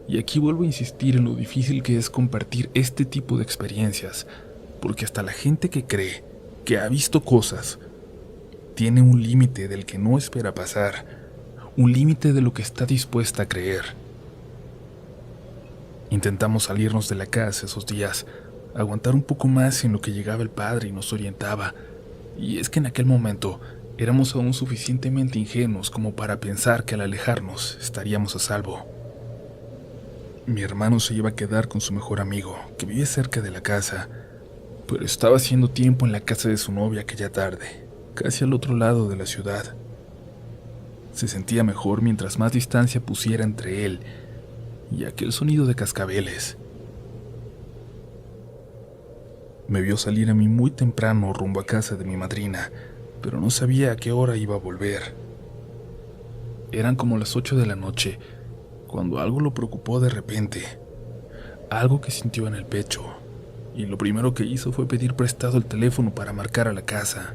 Y aquí vuelvo a insistir en lo difícil que es compartir este tipo de experiencias, porque hasta la gente que cree que ha visto cosas tiene un límite del que no espera pasar, un límite de lo que está dispuesta a creer. Intentamos salirnos de la casa esos días, aguantar un poco más en lo que llegaba el padre y nos orientaba, y es que en aquel momento éramos aún suficientemente ingenuos como para pensar que al alejarnos estaríamos a salvo. Mi hermano se iba a quedar con su mejor amigo, que vivía cerca de la casa, pero estaba haciendo tiempo en la casa de su novia aquella tarde, casi al otro lado de la ciudad. Se sentía mejor mientras más distancia pusiera entre él y aquel sonido de cascabeles. Me vio salir a mí muy temprano rumbo a casa de mi madrina, pero no sabía a qué hora iba a volver. Eran como las 8 de la noche, cuando algo lo preocupó de repente, algo que sintió en el pecho, y lo primero que hizo fue pedir prestado el teléfono para marcar a la casa,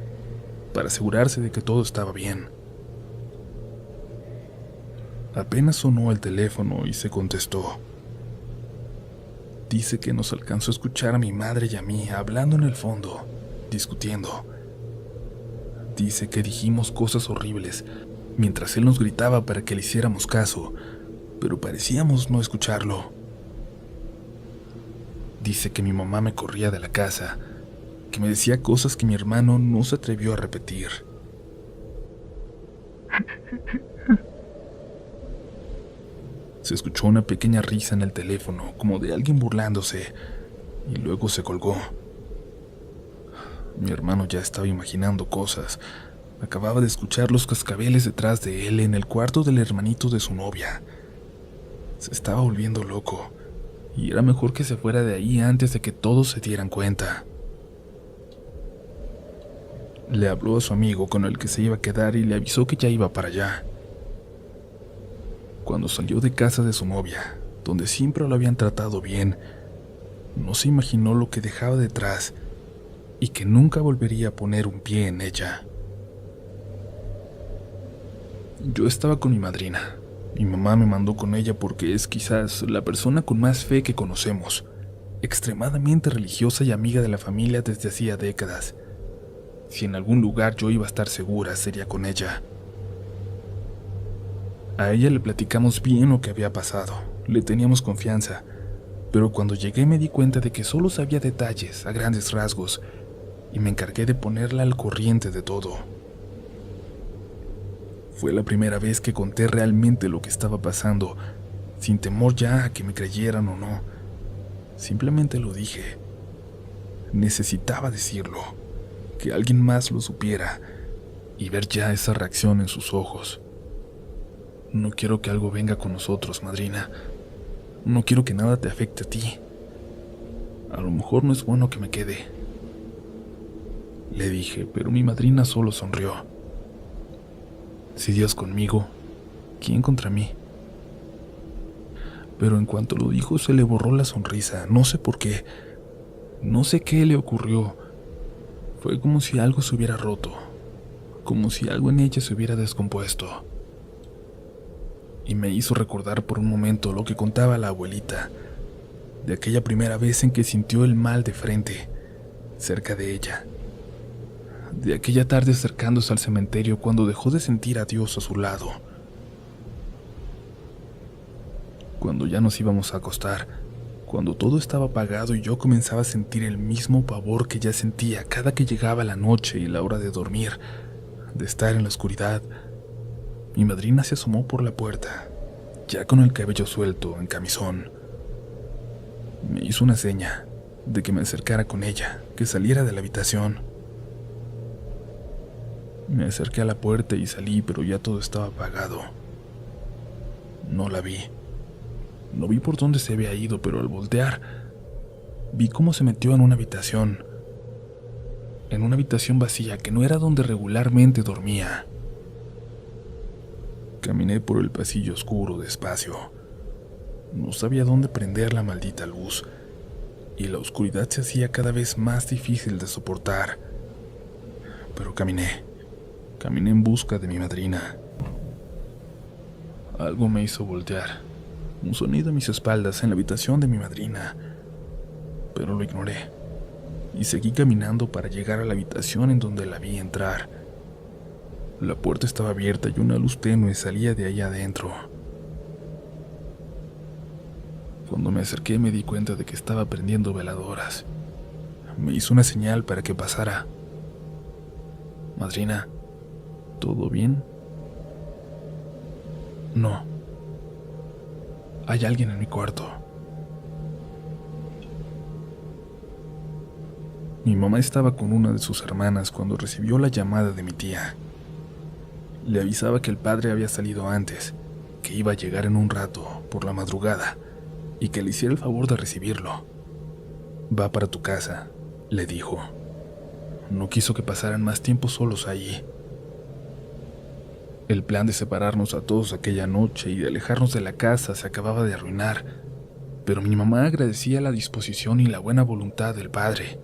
para asegurarse de que todo estaba bien. Apenas sonó el teléfono y se contestó. Dice que nos alcanzó a escuchar a mi madre y a mí hablando en el fondo, discutiendo. Dice que dijimos cosas horribles mientras él nos gritaba para que le hiciéramos caso, pero parecíamos no escucharlo. Dice que mi mamá me corría de la casa, que me decía cosas que mi hermano no se atrevió a repetir. Se escuchó una pequeña risa en el teléfono, como de alguien burlándose, y luego se colgó. Mi hermano ya estaba imaginando cosas. Acababa de escuchar los cascabeles detrás de él en el cuarto del hermanito de su novia. Se estaba volviendo loco, y era mejor que se fuera de ahí antes de que todos se dieran cuenta. Le habló a su amigo con el que se iba a quedar y le avisó que ya iba para allá. Cuando salió de casa de su novia, donde siempre lo habían tratado bien, no se imaginó lo que dejaba detrás y que nunca volvería a poner un pie en ella. Yo estaba con mi madrina. Mi mamá me mandó con ella porque es quizás la persona con más fe que conocemos, extremadamente religiosa y amiga de la familia desde hacía décadas. Si en algún lugar yo iba a estar segura, sería con ella. A ella le platicamos bien lo que había pasado, le teníamos confianza, pero cuando llegué me di cuenta de que solo sabía detalles a grandes rasgos y me encargué de ponerla al corriente de todo. Fue la primera vez que conté realmente lo que estaba pasando, sin temor ya a que me creyeran o no. Simplemente lo dije. Necesitaba decirlo, que alguien más lo supiera y ver ya esa reacción en sus ojos. No quiero que algo venga con nosotros, madrina. No quiero que nada te afecte a ti. A lo mejor no es bueno que me quede. Le dije, pero mi madrina solo sonrió. Si Dios conmigo, ¿quién contra mí? Pero en cuanto lo dijo se le borró la sonrisa, no sé por qué. No sé qué le ocurrió. Fue como si algo se hubiera roto, como si algo en ella se hubiera descompuesto. Y me hizo recordar por un momento lo que contaba la abuelita, de aquella primera vez en que sintió el mal de frente, cerca de ella. De aquella tarde acercándose al cementerio cuando dejó de sentir a Dios a su lado. Cuando ya nos íbamos a acostar, cuando todo estaba apagado y yo comenzaba a sentir el mismo pavor que ya sentía cada que llegaba la noche y la hora de dormir, de estar en la oscuridad, mi madrina se asomó por la puerta, ya con el cabello suelto, en camisón. Me hizo una seña de que me acercara con ella, que saliera de la habitación. Me acerqué a la puerta y salí, pero ya todo estaba apagado. No la vi. No vi por dónde se había ido, pero al voltear, vi cómo se metió en una habitación vacía que no era donde regularmente dormía. Caminé por el pasillo oscuro despacio. No sabía dónde prender la maldita luz, y la oscuridad se hacía cada vez más difícil de soportar. Pero caminé en busca de mi madrina. Algo me hizo voltear. Un sonido a mis espaldas en la habitación de mi madrina, pero lo ignoré y seguí caminando para llegar a la habitación en donde la vi entrar. La puerta estaba abierta y una luz tenue salía de allá adentro. Cuando me acerqué me di cuenta de que estaba prendiendo veladoras. Me hizo una señal para que pasara. Madrina, ¿todo bien? No. Hay alguien en mi cuarto. Mi mamá estaba con una de sus hermanas cuando recibió la llamada de mi tía. Le avisaba que el padre había salido antes, que iba a llegar en un rato, por la madrugada, y que le hiciera el favor de recibirlo. Va para tu casa, le dijo. No quiso que pasaran más tiempo solos allí. El plan de separarnos a todos aquella noche y de alejarnos de la casa se acababa de arruinar, pero mi mamá agradecía la disposición y la buena voluntad del padre.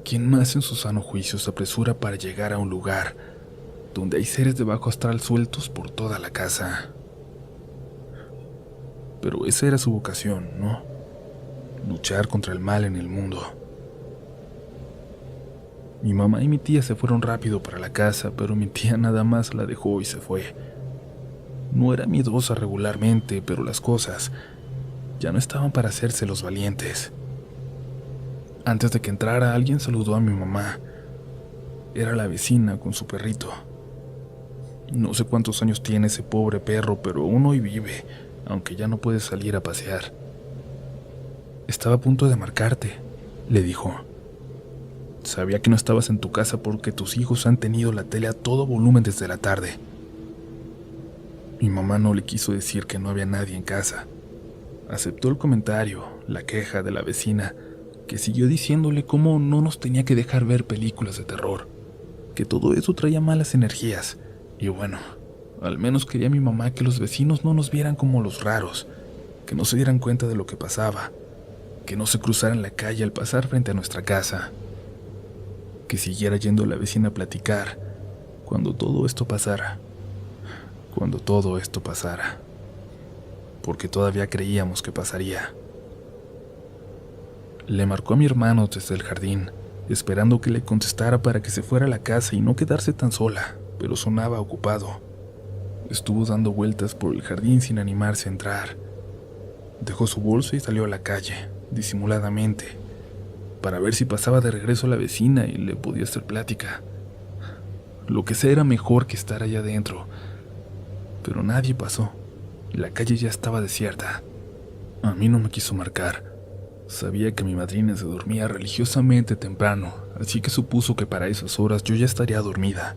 ¿Quién más en su sano juicio se apresura para llegar a un lugar donde hay seres de bajo astral sueltos por toda la casa? Pero esa era su vocación, ¿no? Luchar contra el mal en el mundo. Mi mamá y mi tía se fueron rápido para la casa, pero mi tía nada más la dejó y se fue. No era miedosa regularmente, pero las cosas ya no estaban para hacerse los valientes. Antes de que entrara, alguien saludó a mi mamá. Era la vecina con su perrito. No sé cuántos años tiene ese pobre perro, pero aún hoy vive, aunque ya no puede salir a pasear. Estaba a punto de marcarte, le dijo. Sabía que no estabas en tu casa porque tus hijos han tenido la tele a todo volumen desde la tarde. Mi mamá no le quiso decir que no había nadie en casa. Aceptó el comentario, la queja de la vecina, que siguió diciéndole cómo no nos tenía que dejar ver películas de terror, que todo eso traía malas energías, y bueno, Al menos quería mi mamá que los vecinos no nos vieran como los raros, que no se dieran cuenta de lo que pasaba, que no se cruzaran la calle al pasar frente a nuestra casa, que siguiera yendo la vecina a platicar cuando todo esto pasara, porque todavía creíamos que pasaría. Le marcó a mi hermano desde el jardín, esperando que le contestara para que se fuera a la casa y no quedarse tan sola, pero sonaba ocupado. Estuvo dando vueltas por el jardín sin animarse a entrar. Dejó su bolso y salió a la calle, disimuladamente, para ver si pasaba de regreso a la vecina y le podía hacer plática. Lo que sea era mejor que estar allá adentro, pero nadie pasó. La calle ya estaba desierta. A mí no me quiso marcar. Sabía que mi madrina se dormía religiosamente temprano, así que supuso que para esas horas yo ya estaría dormida.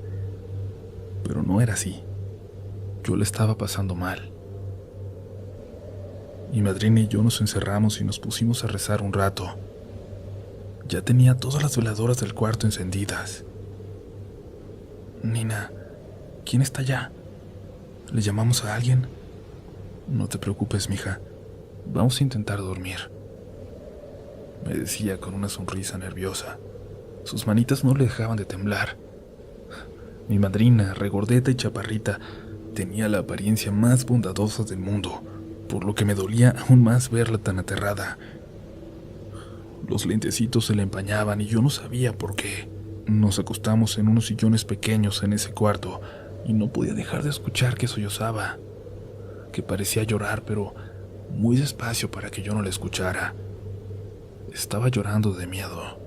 Pero no era así. Yo le estaba pasando mal. Mi madrina y yo nos encerramos y nos pusimos a rezar un rato. Ya tenía todas las veladoras del cuarto encendidas. Nina, ¿quién está allá? ¿Le llamamos a alguien? No te preocupes, mija. Vamos a intentar dormir, me decía con una sonrisa nerviosa. Sus manitas no le dejaban de temblar. Mi madrina, regordeta y chaparrita, tenía la apariencia más bondadosa del mundo, por lo que me dolía aún más verla tan aterrada. Los lentecitos se le empañaban y yo no sabía por qué. Nos acostamos en unos sillones pequeños en ese cuarto y no podía dejar de escuchar que sollozaba, que parecía llorar, pero muy despacio para que yo no la escuchara. Estaba llorando de miedo.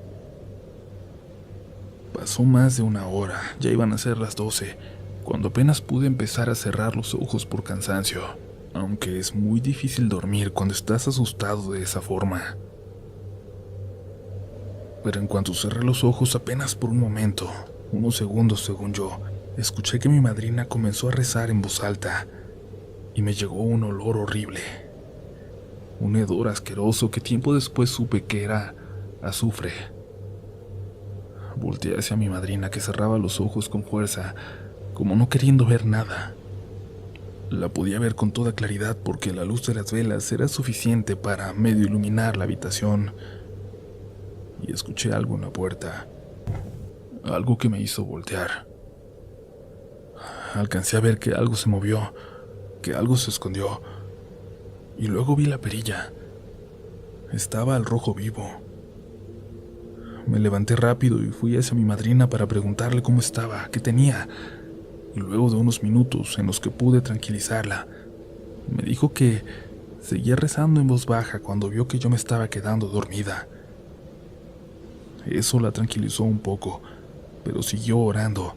Pasó más de una hora, ya iban a ser las 12, cuando apenas pude empezar a cerrar los ojos por cansancio, aunque es muy difícil dormir cuando estás asustado de esa forma. Pero en cuanto cerré los ojos apenas por un momento, unos segundos según yo, escuché que mi madrina comenzó a rezar en voz alta y me llegó un olor horrible. Un hedor asqueroso que tiempo después supe que era azufre. Volteé hacia mi madrina, que cerraba los ojos con fuerza, como no queriendo ver nada. La podía ver con toda claridad porque la luz de las velas era suficiente para medio iluminar la habitación. Y escuché algo en la puerta, algo que me hizo voltear. Alcancé a ver que algo se movió, que algo se escondió. Y luego vi la perilla. Estaba al rojo vivo. Me levanté rápido y fui hacia mi madrina para preguntarle cómo estaba, qué tenía. Y luego de unos minutos en los que pude tranquilizarla, me dijo que seguía rezando en voz baja cuando vio que yo me estaba quedando dormida. Eso la tranquilizó un poco, pero siguió orando.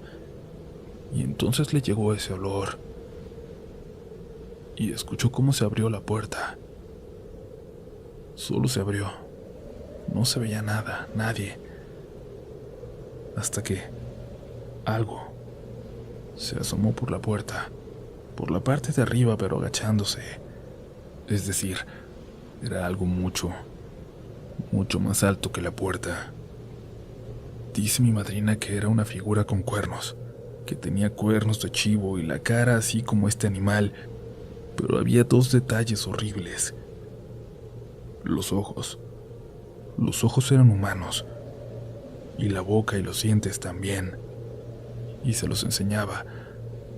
Y entonces le llegó ese olor. Y escuchó cómo se abrió la puerta. Solo se abrió. No se veía nada, nadie. Hasta que algo se asomó por la puerta, por la parte de arriba, pero agachándose. Es decir, era algo mucho más alto que la puerta. Dice mi madrina que era una figura con cuernos, que tenía cuernos de chivo y la cara así como este animal, pero había dos detalles horribles. Los ojos eran humanos, y la boca y los dientes también, y se los enseñaba,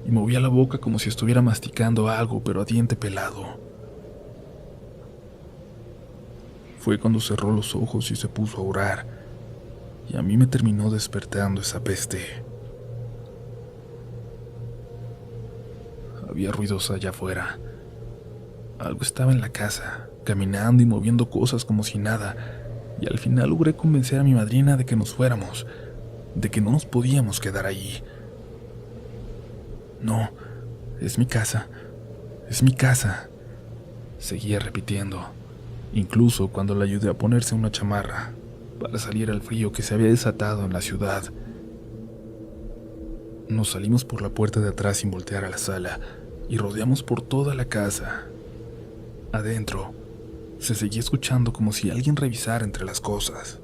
y movía la boca como si estuviera masticando algo, pero a diente pelado. Fue cuando cerró los ojos y se puso a orar, y a mí me terminó despertando esa peste. Había ruidos allá afuera. Algo estaba en la casa, caminando y moviendo cosas como si nada, y al final logré convencer a mi madrina de que nos fuéramos, de que no nos podíamos quedar allí. No, es mi casa, seguía repitiendo, incluso cuando la ayudé a ponerse una chamarra para salir al frío que se había desatado en la ciudad. Nos salimos por la puerta de atrás sin voltear a la sala y rodeamos por toda la casa. Adentro, se seguía escuchando como si alguien revisara entre las cosas.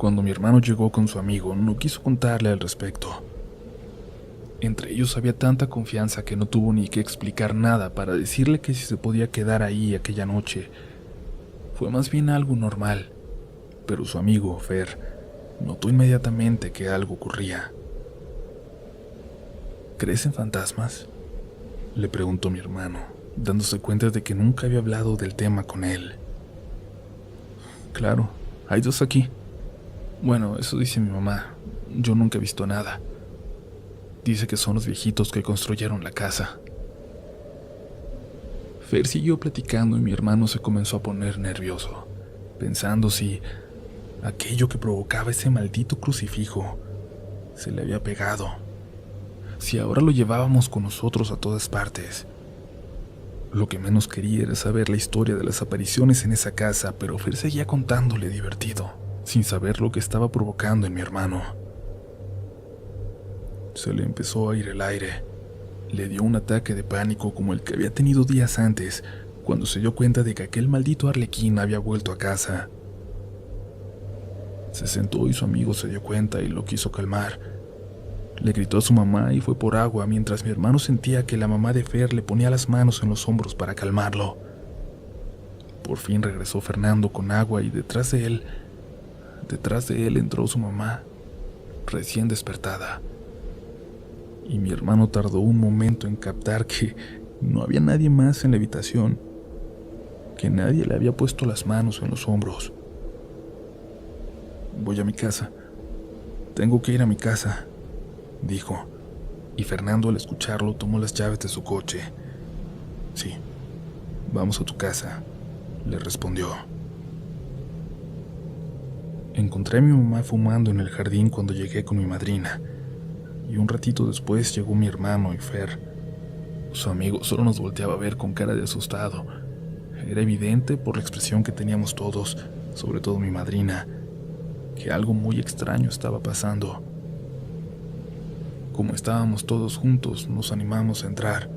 Cuando mi hermano llegó con su amigo, no quiso contarle al respecto. Entre ellos había tanta confianza que no tuvo ni que explicar nada para decirle que si se podía quedar ahí aquella noche. Fue más bien algo normal, pero su amigo, Fer, notó inmediatamente que algo ocurría. ¿Crees en fantasmas?, le preguntó mi hermano, dándose cuenta de que nunca había hablado del tema con él. Claro, hay dos aquí. Bueno, eso dice mi mamá. Yo nunca he visto nada. Dice que son los viejitos que construyeron la casa. Fer siguió platicando y mi hermano se comenzó a poner nervioso, pensando si aquello que provocaba ese maldito crucifijo se le había pegado, si ahora lo llevábamos con nosotros a todas partes. Lo que menos quería era saber la historia de las apariciones en esa casa, pero Fer seguía contándole divertido, sin saber lo que estaba provocando en mi hermano. Se le empezó a ir el aire. Le dio un ataque de pánico como el que había tenido días antes, cuando se dio cuenta de que aquel maldito arlequín había vuelto a casa. Se sentó y su amigo se dio cuenta y lo quiso calmar. Le gritó a su mamá y fue por agua, mientras mi hermano sentía que la mamá de Fer le ponía las manos en los hombros para calmarlo. Por fin regresó Fernando con agua y detrás de él entró su mamá, recién despertada. Y mi hermano tardó un momento en captar que no había nadie más en la habitación, que nadie le había puesto las manos en los hombros. Voy a mi casa. Tengo que ir a mi casa, dijo, y Fernando al escucharlo tomó las llaves de su coche. Sí, vamos a tu casa, le respondió. Encontré a mi mamá fumando en el jardín cuando llegué con mi madrina, y un ratito después llegó mi hermano y Fer. Su amigo solo nos volteaba a ver con cara de asustado. Era evidente por la expresión que teníamos todos, sobre todo mi madrina, que algo muy extraño estaba pasando. Como estábamos todos juntos, nos animamos a entrar.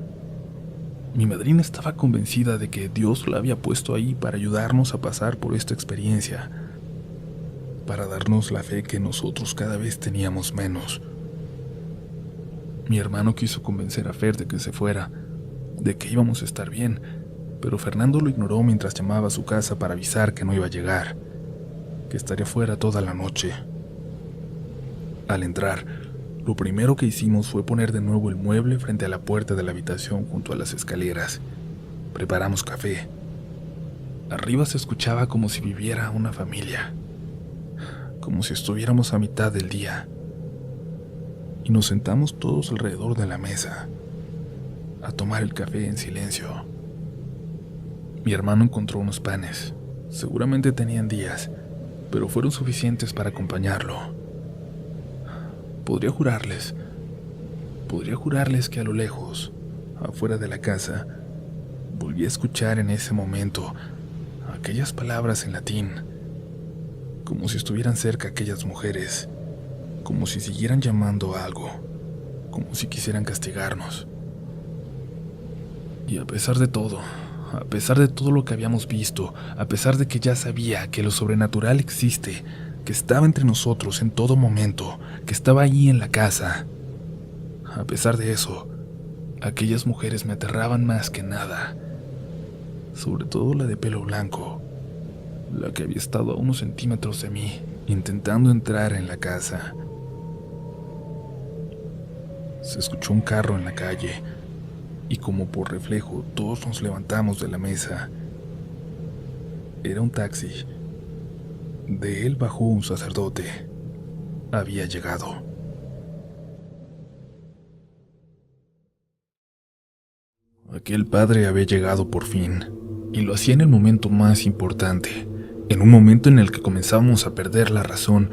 Mi madrina estaba convencida de que Dios la había puesto ahí para ayudarnos a pasar por esta experiencia, para darnos la fe que nosotros cada vez teníamos menos. Mi hermano quiso convencer a Fer de que se fuera, de que íbamos a estar bien, pero Fernando lo ignoró mientras llamaba a su casa para avisar que no iba a llegar, que estaría fuera toda la noche. Al entrar, lo primero que hicimos fue poner de nuevo el mueble frente a la puerta de la habitación junto a las escaleras. Preparamos café. Arriba se escuchaba como si viviera una familia, como si estuviéramos a mitad del día. Y nos sentamos todos alrededor de la mesa, a tomar el café en silencio. Mi hermano encontró unos panes. Seguramente tenían días, pero fueron suficientes para acompañarlo. Podría jurarles que a lo lejos, afuera de la casa, volví a escuchar en ese momento aquellas palabras en latín, como si estuvieran cerca aquellas mujeres, como si siguieran llamando a algo, como si quisieran castigarnos. Y a pesar de todo lo que habíamos visto, a pesar de que ya sabía que lo sobrenatural existe, que estaba entre nosotros en todo momento, que estaba allí en la casa, a pesar de eso, aquellas mujeres me aterraban más que nada, sobre todo la de pelo blanco, la que había estado a unos centímetros de mí, intentando entrar en la casa. Se escuchó un carro en la calle, y como por reflejo todos nos levantamos de la mesa. Era un taxi. De él bajó un sacerdote. Había llegado. Aquel padre había llegado por fin, y lo hacía en el momento más importante, en un momento en el que comenzábamos a perder la razón,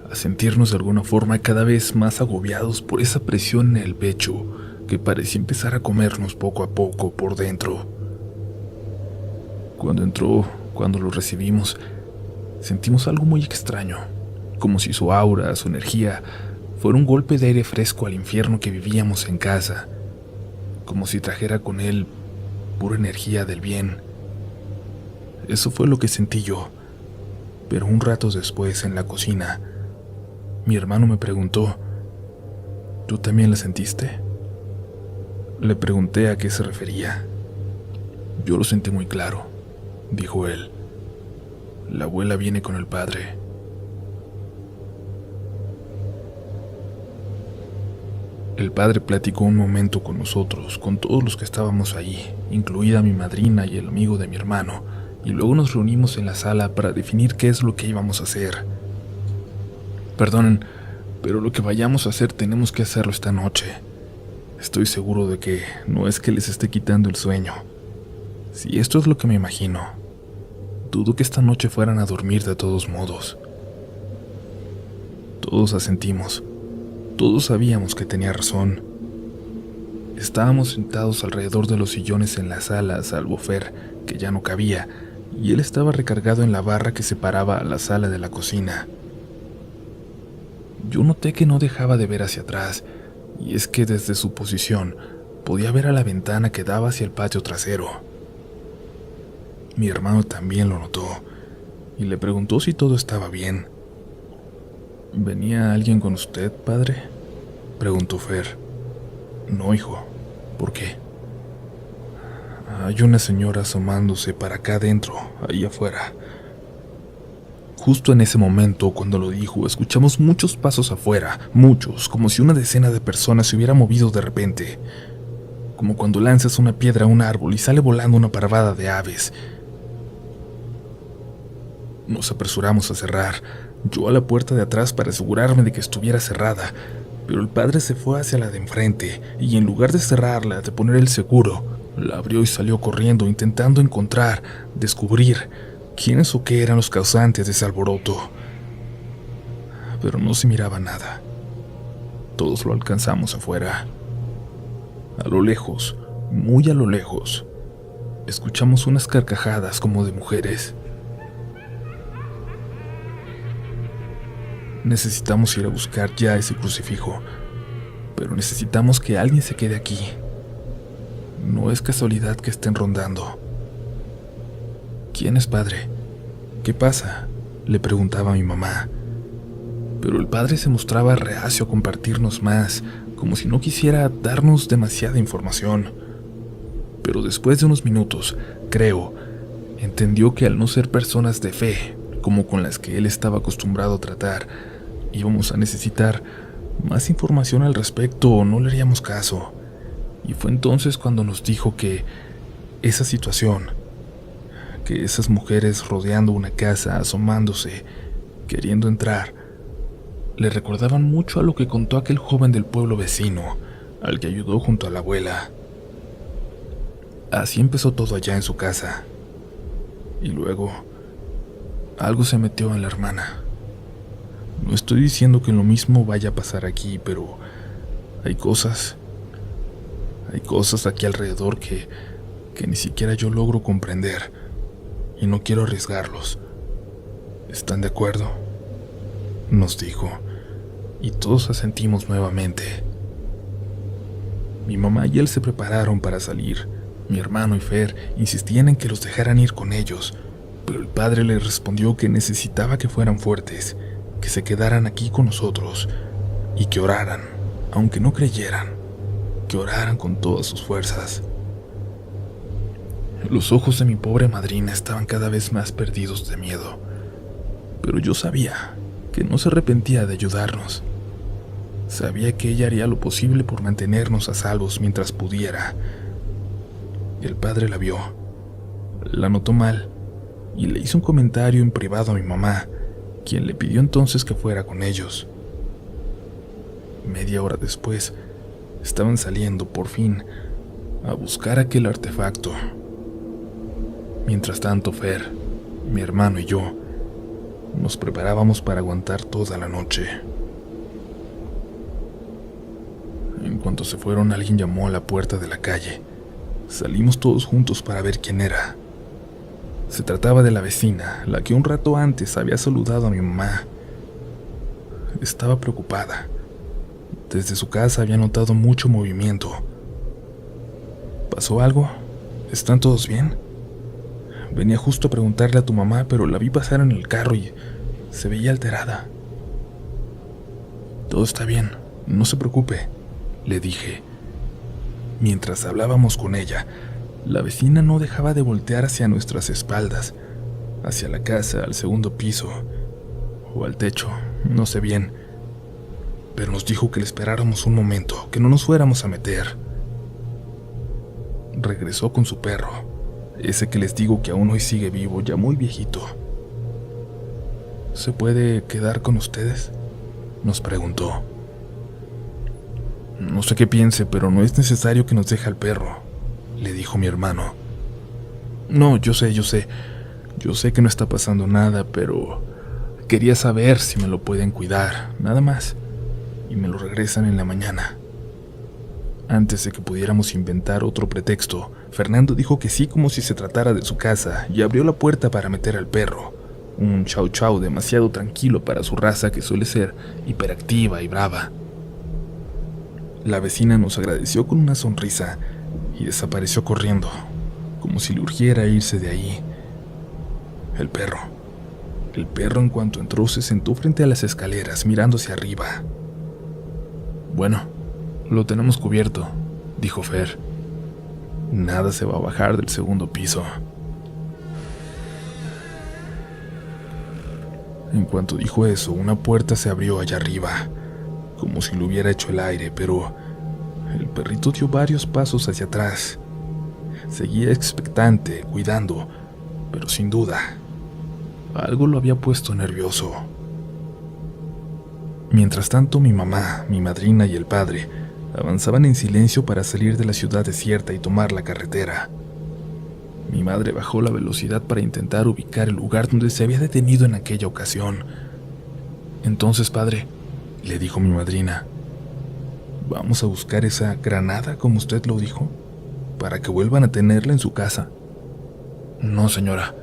a sentirnos de alguna forma cada vez más agobiados por esa presión en el pecho que parecía empezar a comernos poco a poco por dentro. Cuando entró, cuando lo recibimos, sentimos algo muy extraño, como si su aura, su energía, fuera un golpe de aire fresco al infierno que vivíamos en casa, como si trajera con él pura energía del bien. Eso fue lo que sentí yo. Pero un rato después, en la cocina, mi hermano me preguntó: ¿tú también la sentiste? Le pregunté a qué se refería. Yo lo sentí muy claro, dijo él. La abuela viene con el padre. El padre platicó un momento con nosotros, con todos los que estábamos ahí, incluida mi madrina y el amigo de mi hermano, y luego nos reunimos en la sala para definir qué es lo que íbamos a hacer. Perdonen, pero lo que vayamos a hacer tenemos que hacerlo esta noche. Estoy seguro de que no es que les esté quitando el sueño. Si esto es lo que me imagino, dudo que esta noche fueran a dormir de todos modos. Todos asentimos. Todos sabíamos que tenía razón. Estábamos sentados alrededor de los sillones en la sala, salvo Fer, que ya no cabía, y él estaba recargado en la barra que separaba a la sala de la cocina. Yo noté que no dejaba de ver hacia atrás, y es que desde su posición podía ver a la ventana que daba hacia el patio trasero. Mi hermano también lo notó, y le preguntó si todo estaba bien. ¿Venía alguien con usted, padre?, preguntó Fer. No, hijo. ¿Por qué? Hay una señora asomándose para acá adentro, ahí afuera. Justo en ese momento, cuando lo dijo, escuchamos muchos pasos afuera, muchos, como si una decena de personas se hubiera movido de repente. Como cuando lanzas una piedra a un árbol y sale volando una parvada de aves. Nos apresuramos a cerrar, yo a la puerta de atrás para asegurarme de que estuviera cerrada, pero el padre se fue hacia la de enfrente y en lugar de cerrarla, de poner el seguro, la abrió y salió corriendo intentando encontrar, descubrir quiénes o qué eran los causantes de ese alboroto. Pero no se miraba nada. Todos lo alcanzamos afuera. A lo lejos, muy a lo lejos, escuchamos unas carcajadas como de mujeres. Necesitamos ir a buscar ya ese crucifijo, pero necesitamos que alguien se quede aquí. No es casualidad que estén rondando. ¿Quién es, padre? ¿Qué pasa?, le preguntaba a mi mamá. Pero el padre se mostraba reacio a compartirnos más, como si no quisiera darnos demasiada información. Pero después de unos minutos, creo, entendió que al no ser personas de fe, como con las que él estaba acostumbrado a tratar, íbamos a necesitar más información al respecto o no le haríamos caso. Y fue entonces cuando nos dijo que esa situación, que esas mujeres rodeando una casa, asomándose, queriendo entrar, le recordaban mucho a lo que contó aquel joven del pueblo vecino, al que ayudó junto a la abuela. Así empezó todo allá en su casa. Y luego, algo se metió en la hermana. No estoy diciendo que lo mismo vaya a pasar aquí, pero hay cosas aquí alrededor que ni siquiera yo logro comprender y no quiero arriesgarlos. ¿Están de acuerdo?, nos dijo, y todos asentimos nuevamente. Mi mamá y él se prepararon para salir. Mi hermano y Fer insistían en que los dejaran ir con ellos, pero el padre les respondió que necesitaba que fueran fuertes, que se quedaran aquí con nosotros y que oraran, aunque no creyeran, que oraran con todas sus fuerzas. Los ojos de mi pobre madrina estaban cada vez más perdidos de miedo, pero yo sabía que no se arrepentía de ayudarnos. Sabía que ella haría lo posible por mantenernos a salvos mientras pudiera. El padre la vio, la notó mal y le hizo un comentario en privado a mi mamá, quien le pidió entonces que fuera con ellos. Media hora después, estaban saliendo, por fin, a buscar aquel artefacto. Mientras tanto, Fer, mi hermano y yo, nos preparábamos para aguantar toda la noche. En cuanto se fueron, alguien llamó a la puerta de la calle. Salimos todos juntos para ver quién era. Se trataba de la vecina, la que un rato antes había saludado a mi mamá. Estaba preocupada. Desde su casa había notado mucho movimiento. ¿Pasó algo? ¿Están todos bien? Venía justo a preguntarle a tu mamá, pero la vi pasar en el carro y se veía alterada. Todo está bien, no se preocupe, le dije. Mientras hablábamos con ella, la vecina no dejaba de voltear hacia nuestras espaldas, hacia la casa, al segundo piso, o al techo, no sé bien, pero nos dijo que le esperáramos un momento, que no nos fuéramos a meter. Regresó con su perro, ese que les digo que aún hoy sigue vivo, ya muy viejito. ¿Se puede quedar con ustedes?, nos preguntó. No sé qué piense, pero no es necesario que nos deje al perro, le dijo mi hermano. No, yo sé que no está pasando nada, pero quería saber si me lo pueden cuidar, nada más, y me lo regresan en la mañana. Antes de que pudiéramos inventar otro pretexto, Fernando dijo que sí como si se tratara de su casa y abrió la puerta para meter al perro, un chau chau demasiado tranquilo para su raza, que suele ser hiperactiva y brava. La vecina nos agradeció con una sonrisa y desapareció corriendo, como si le urgiera irse de ahí. El perro en cuanto entró se sentó frente a las escaleras mirando hacia arriba. Bueno, lo tenemos cubierto, dijo Fer. Nada se va a bajar del segundo piso. En cuanto dijo eso, una puerta se abrió allá arriba, como si lo hubiera hecho el aire, pero el perrito dio varios pasos hacia atrás. Seguía expectante, cuidando, pero sin duda, algo lo había puesto nervioso. Mientras tanto, mi mamá, mi madrina y el padre avanzaban en silencio para salir de la ciudad desierta y tomar la carretera. Mi madre bajó la velocidad para intentar ubicar el lugar donde se había detenido en aquella ocasión. Entonces, padre, le dijo mi madrina, ¿vamos a buscar esa granada, como usted lo dijo, para que vuelvan a tenerla en su casa? No, señora.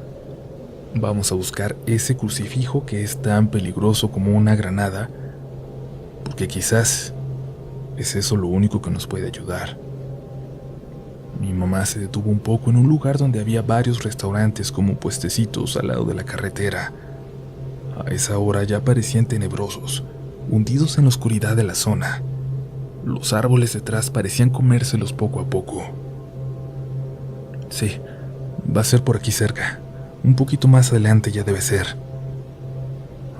Vamos a buscar ese crucifijo que es tan peligroso como una granada, porque quizás es eso lo único que nos puede ayudar. Mi mamá se detuvo un poco en un lugar donde había varios restaurantes como puestecitos al lado de la carretera. A esa hora ya parecían tenebrosos, hundidos en la oscuridad de la zona. Los árboles detrás parecían comérselos poco a poco. Sí, va a ser por aquí cerca. Un poquito más adelante ya debe ser.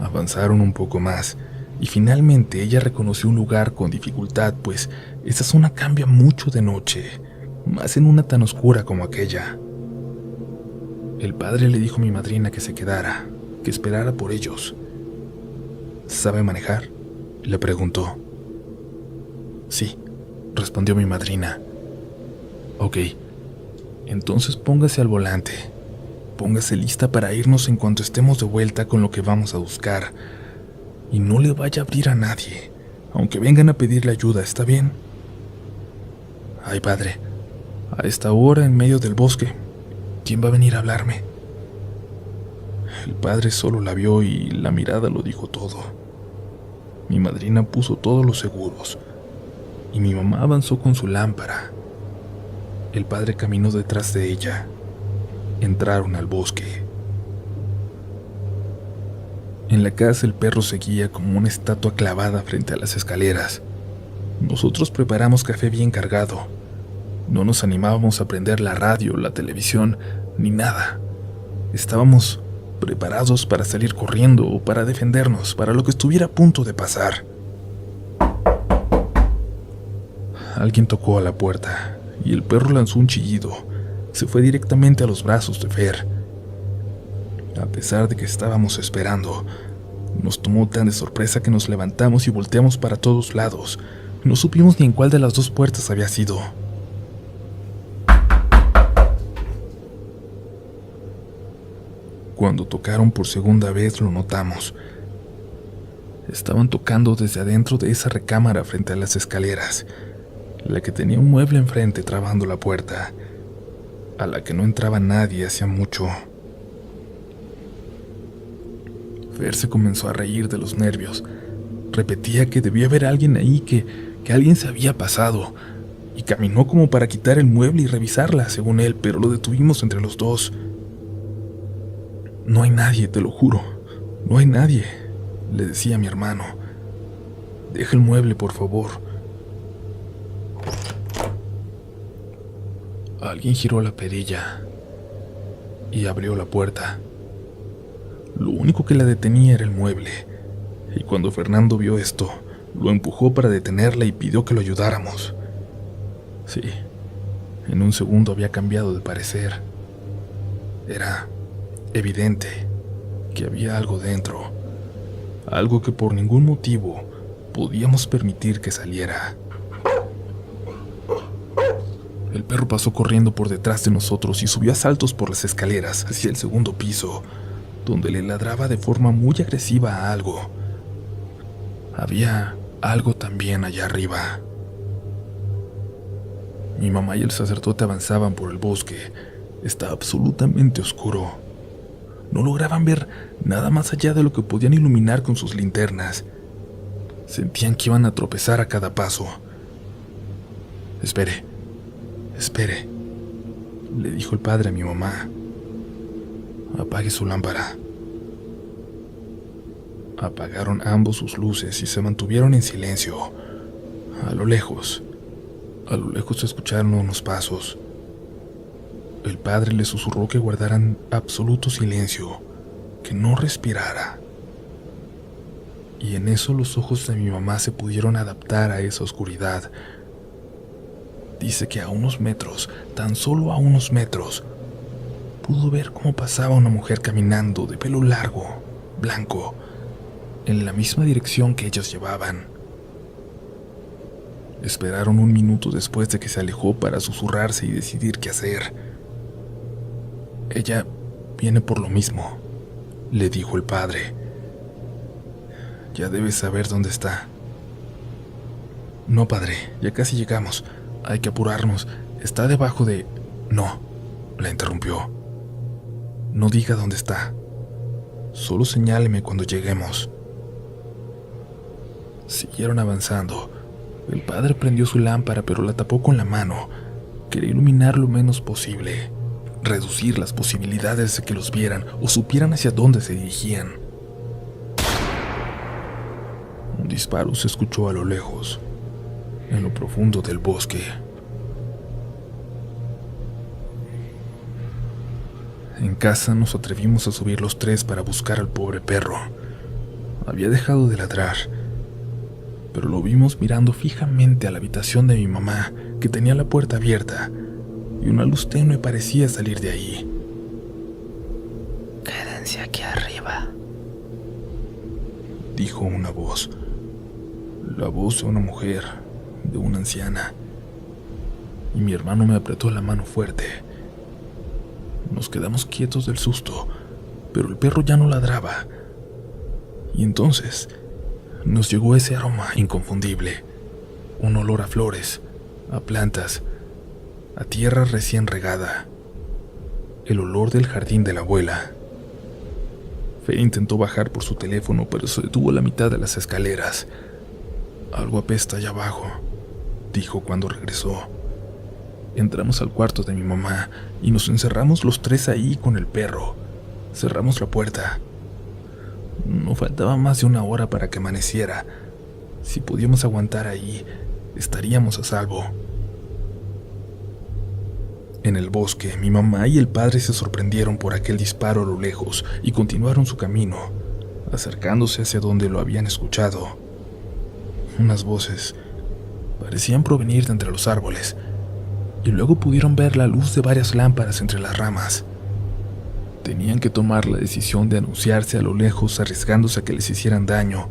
Avanzaron un poco más, y finalmente ella reconoció un lugar con dificultad, pues esa zona cambia mucho de noche, más en una tan oscura como aquella. El padre le dijo a mi madrina que se quedara, que esperara por ellos. ¿Sabe manejar?, le preguntó. Sí, respondió mi madrina. Ok, entonces póngase al volante. Póngase lista para irnos en cuanto estemos de vuelta con lo que vamos a buscar. Y no le vaya a abrir a nadie, aunque vengan a pedirle ayuda, ¿está bien? Ay, padre, a esta hora en medio del bosque, ¿quién va a venir a hablarme? El padre solo la vio y la mirada lo dijo todo. Mi madrina puso todos los seguros y mi mamá avanzó con su lámpara. El padre caminó detrás de ella. Entraron al bosque. En la casa el perro seguía como una estatua clavada frente a las escaleras. Nosotros preparamos café bien cargado. No nos animábamos a prender la radio, la televisión, ni nada. Estábamos preparados para salir corriendo o para defendernos, para lo que estuviera a punto de pasar. Alguien tocó a la puerta y el perro lanzó un chillido. Se fue directamente a los brazos de Fer. A pesar de que estábamos esperando, nos tomó tan de sorpresa que nos levantamos y volteamos para todos lados. No supimos ni en cuál de las dos puertas había sido. Cuando tocaron por segunda vez lo notamos. Estaban tocando desde adentro de esa recámara frente a las escaleras, la que tenía un mueble enfrente trabando la puerta, a la que no entraba nadie hacía mucho. Fer se comenzó a reír de los nervios. Repetía que debía haber alguien ahí, que alguien se había pasado, y caminó como para quitar el mueble y revisarla, según él, pero lo detuvimos entre los dos. No hay nadie, te lo juro. No hay nadie, le decía a mi hermano. Deja el mueble, por favor. Alguien giró la perilla y abrió la puerta. Lo único que la detenía era el mueble, y cuando Fernando vio esto, lo empujó para detenerla y pidió que lo ayudáramos. Sí, en un segundo había cambiado de parecer. Era evidente que había algo dentro, algo que por ningún motivo podíamos permitir que saliera. El perro pasó corriendo por detrás de nosotros y subió a saltos por las escaleras hacia el segundo piso, donde le ladraba de forma muy agresiva a algo. Había algo también allá arriba. Mi mamá y el sacerdote avanzaban por el bosque. Estaba absolutamente oscuro. No lograban ver nada más allá de lo que podían iluminar con sus linternas. Sentían que iban a tropezar a cada paso. Espere, le dijo el padre a mi mamá. Apague su lámpara. Apagaron ambos sus luces y se mantuvieron en silencio. A lo lejos se escucharon unos pasos. El padre le susurró que guardaran absoluto silencio, que no respirara. Y en eso los ojos de mi mamá se pudieron adaptar a esa oscuridad. Dice que a unos metros, tan solo a unos metros, pudo ver cómo pasaba una mujer caminando de pelo largo, blanco, en la misma dirección que ellos llevaban. Esperaron un minuto después de que se alejó para susurrarse y decidir qué hacer. Ella viene por lo mismo, le dijo el padre. Ya debes saber dónde está. No, padre, ya casi llegamos. Hay que apurarnos. Está debajo de... No, la interrumpió. No diga dónde está. Solo señáleme cuando lleguemos. Siguieron avanzando. El padre prendió su lámpara, pero la tapó con la mano. Quería iluminar lo menos posible, reducir las posibilidades de que los vieran o supieran hacia dónde se dirigían. Un disparo se escuchó a lo lejos, en lo profundo del bosque. En casa nos atrevimos a subir los tres para buscar al pobre perro. Había dejado de ladrar, pero lo vimos mirando fijamente a la habitación de mi mamá, que tenía la puerta abierta, y una luz tenue parecía salir de ahí. Quédense aquí arriba, dijo una voz. La voz de una mujer, de una anciana. Y mi hermano me apretó la mano fuerte. Nos quedamos quietos del susto, pero el perro ya no ladraba. Y entonces nos llegó ese aroma inconfundible, un olor a flores, a plantas, a tierra recién regada, el olor del jardín de la abuela. Fe intentó bajar por su teléfono, pero se detuvo a la mitad de las escaleras. Algo apesta allá abajo, dijo cuando regresó. Entramos al cuarto de mi mamá y nos encerramos los tres ahí con el perro. Cerramos la puerta. No faltaba más de una hora para que amaneciera. Si podíamos aguantar ahí, estaríamos a salvo. En el bosque, mi mamá y el padre se sorprendieron por aquel disparo a lo lejos y continuaron su camino, acercándose hacia donde lo habían escuchado. Unas voces parecían provenir de entre los árboles, y luego pudieron ver la luz de varias lámparas entre las ramas. Tenían que tomar la decisión de anunciarse a lo lejos, arriesgándose a que les hicieran daño,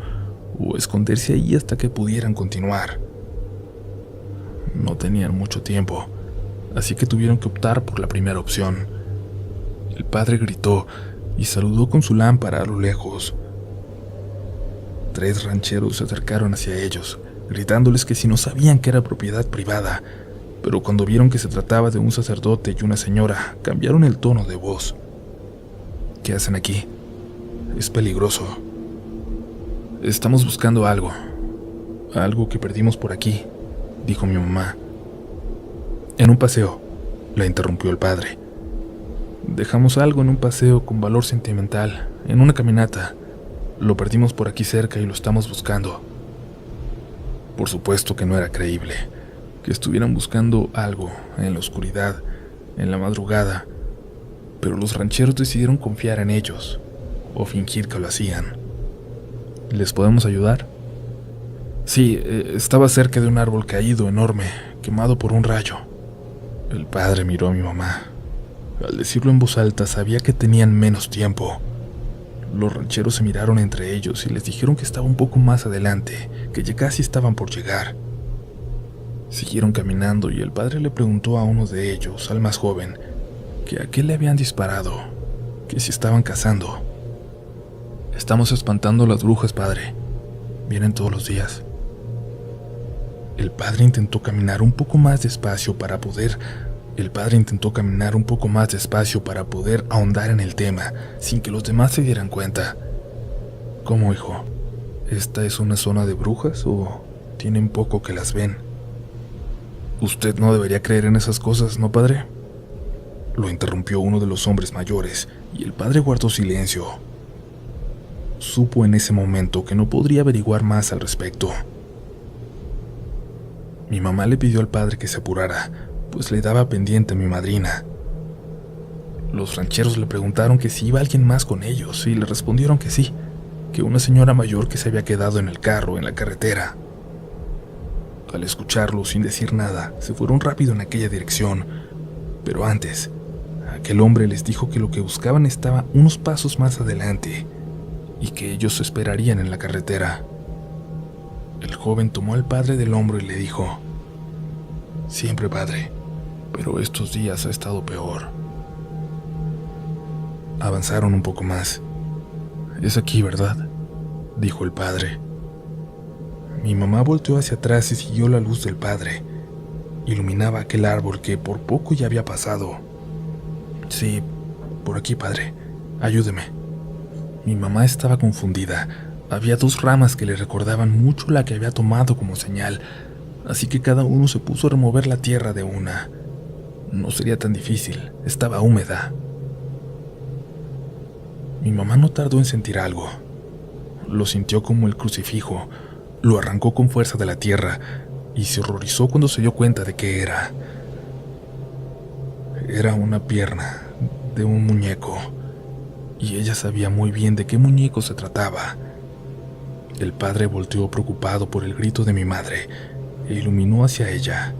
o esconderse ahí hasta que pudieran continuar. No tenían mucho tiempo, así que tuvieron que optar por la primera opción. El padre gritó y saludó con su lámpara a lo lejos. 3 rancheros se acercaron hacia ellos, gritándoles que si no sabían que era propiedad privada, pero cuando vieron que se trataba de un sacerdote y una señora, cambiaron el tono de voz. ¿Qué hacen aquí? Es peligroso. Estamos buscando algo que perdimos por aquí, dijo mi mamá. En un paseo, la interrumpió el padre. Dejamos algo en un paseo con valor sentimental, en una caminata. Lo perdimos por aquí cerca y lo estamos buscando. Por supuesto que no era creíble que estuvieran buscando algo en la oscuridad, en la madrugada, pero los rancheros decidieron confiar en ellos o fingir que lo hacían. ¿Les podemos ayudar? Sí, estaba cerca de un árbol caído enorme, quemado por un rayo. El padre miró a mi mamá. Al decirlo en voz alta, sabía que tenían menos tiempo. Los rancheros se miraron entre ellos y les dijeron que estaba un poco más adelante, que ya casi estaban por llegar. Siguieron caminando y el padre le preguntó a uno de ellos, al más joven, que a qué le habían disparado, que si estaban cazando. Estamos espantando a las brujas, padre. Vienen todos los días. El padre intentó caminar un poco más despacio para poder ahondar en el tema, sin que los demás se dieran cuenta. ¿Cómo, hijo? ¿Esta es una zona de brujas o tienen poco que las ven? Usted no debería creer en esas cosas, ¿no, padre? Lo interrumpió uno de los hombres mayores, y el padre guardó silencio. Supo en ese momento que no podría averiguar más al respecto. Mi mamá le pidió al padre que se apurara, pues le daba pendiente a mi madrina. Los rancheros le preguntaron que si iba alguien más con ellos, y le respondieron que sí, que una señora mayor que se había quedado en el carro en la carretera. Al escucharlo, sin decir nada, se fueron rápido en aquella dirección, pero antes, aquel hombre les dijo que lo que buscaban estaba unos pasos más adelante, y que ellos se esperarían en la carretera. El joven tomó al padre del hombro y le dijo: «Siempre, padre, pero estos días ha estado peor». Avanzaron un poco más. «Es aquí, ¿verdad?», dijo el padre. Mi mamá volteó hacia atrás y siguió la luz del padre. Iluminaba aquel árbol que por poco ya había pasado. «Sí, por aquí, padre. Ayúdeme». Mi mamá estaba confundida. Había dos ramas que le recordaban mucho la que había tomado como señal, así que cada uno se puso a remover la tierra de una. No sería tan difícil, estaba húmeda. Mi mamá no tardó en sentir algo. Lo sintió como el crucifijo. Lo arrancó con fuerza de la tierra y se horrorizó cuando se dio cuenta de qué era. Era una pierna de un muñeco, y ella sabía muy bien de qué muñeco se trataba. El padre volteó preocupado por el grito de mi madre e iluminó hacia ella.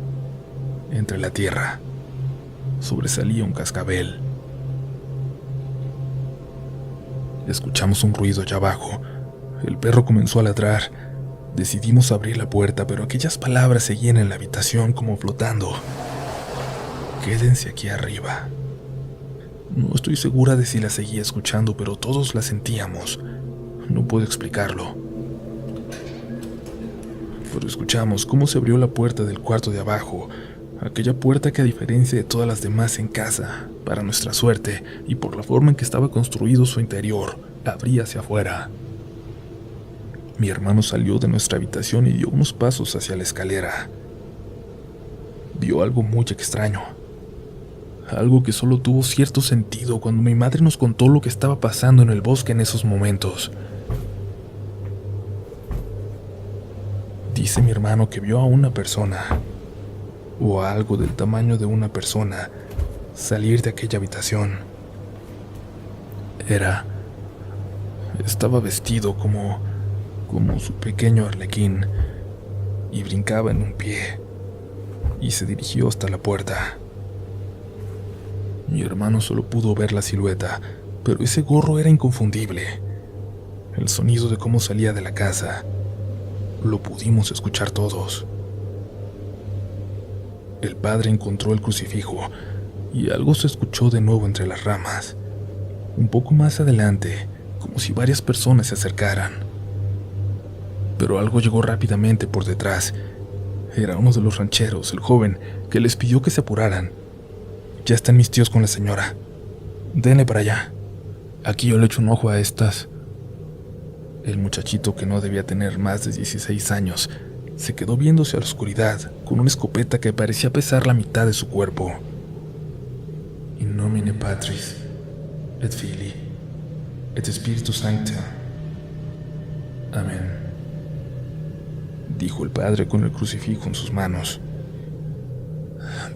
Entre la tierra sobresalía un cascabel. Escuchamos un ruido allá abajo. El perro comenzó a ladrar. Decidimos abrir la puerta, pero aquellas palabras seguían en la habitación como flotando. «Quédense aquí arriba». No estoy segura de si la seguía escuchando, pero todos la sentíamos. No puedo explicarlo. Pero escuchamos cómo se abrió la puerta del cuarto de abajo, aquella puerta que, a diferencia de todas las demás en casa, para nuestra suerte y por la forma en que estaba construido su interior, abría hacia afuera. Mi hermano salió de nuestra habitación y dio unos pasos hacia la escalera. Vio algo muy extraño. Algo que solo tuvo cierto sentido cuando mi madre nos contó lo que estaba pasando en el bosque en esos momentos. Dice mi hermano que vio a una persona, o a algo del tamaño de una persona, salir de aquella habitación. Estaba vestido como su pequeño arlequín, y brincaba en un pie, y se dirigió hasta la puerta. Mi hermano solo pudo ver la silueta, pero ese gorro era inconfundible. El sonido de cómo salía de la casa lo pudimos escuchar todos. El padre encontró el crucifijo y algo se escuchó de nuevo entre las ramas. Un poco más adelante, como si varias personas se acercaran. Pero algo llegó rápidamente por detrás. Era uno de los rancheros, el joven, que les pidió que se apuraran. «Ya están mis tíos con la señora. Denle para allá. Aquí yo le echo un ojo a estas». El muchachito, que no debía tener más de 16 años, se quedó viéndose a la oscuridad con una escopeta que parecía pesar la mitad de su cuerpo. In nomine Patris, et Filii, et Spiritus Sancti. Amén, dijo el padre con el crucifijo en sus manos.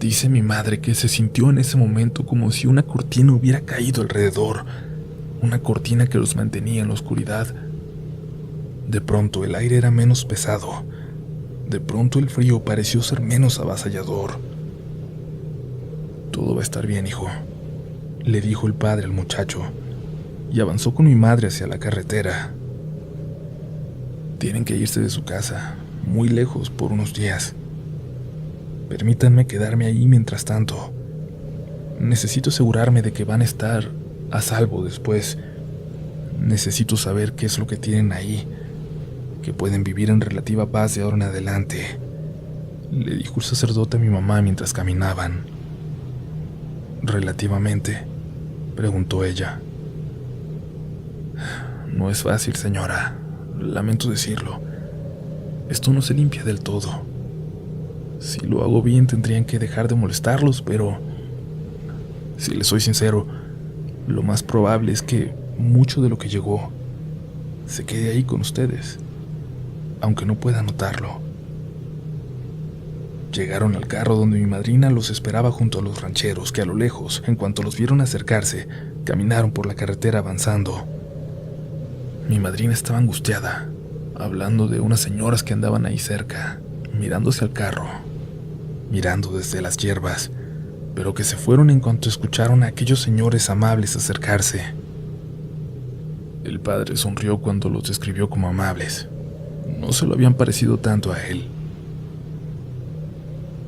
Dice mi madre que se sintió en ese momento como si una cortina hubiera caído alrededor, una cortina que los mantenía en la oscuridad. De pronto el aire era menos pesado, de pronto el frío pareció ser menos avasallador. Todo va a estar bien, hijo, le dijo el padre al muchacho, y avanzó con mi madre hacia la carretera. Tienen que irse de su casa, muy lejos, por unos días. Permítanme quedarme ahí mientras tanto. Necesito asegurarme de que van a estar a salvo después. Necesito saber qué es lo que tienen ahí, que pueden vivir en relativa paz de ahora en adelante, le dijo el sacerdote a mi mamá mientras caminaban. ¿Relativamente?, preguntó ella. No es fácil, señora. Lamento decirlo. Esto no se limpia del todo. Si lo hago bien, tendrían que dejar de molestarlos, pero si les soy sincero, lo más probable es que mucho de lo que llegó se quede ahí con ustedes, aunque no pueda notarlo. Llegaron al carro donde mi madrina los esperaba junto a los rancheros, que a lo lejos, en cuanto los vieron acercarse, caminaron por la carretera avanzando. Mi madrina estaba angustiada, hablando de unas señoras que andaban ahí cerca, mirándose al carro, mirando desde las hierbas, pero que se fueron en cuanto escucharon a aquellos señores amables acercarse. El padre sonrió cuando los describió como amables. No se lo habían parecido tanto a él.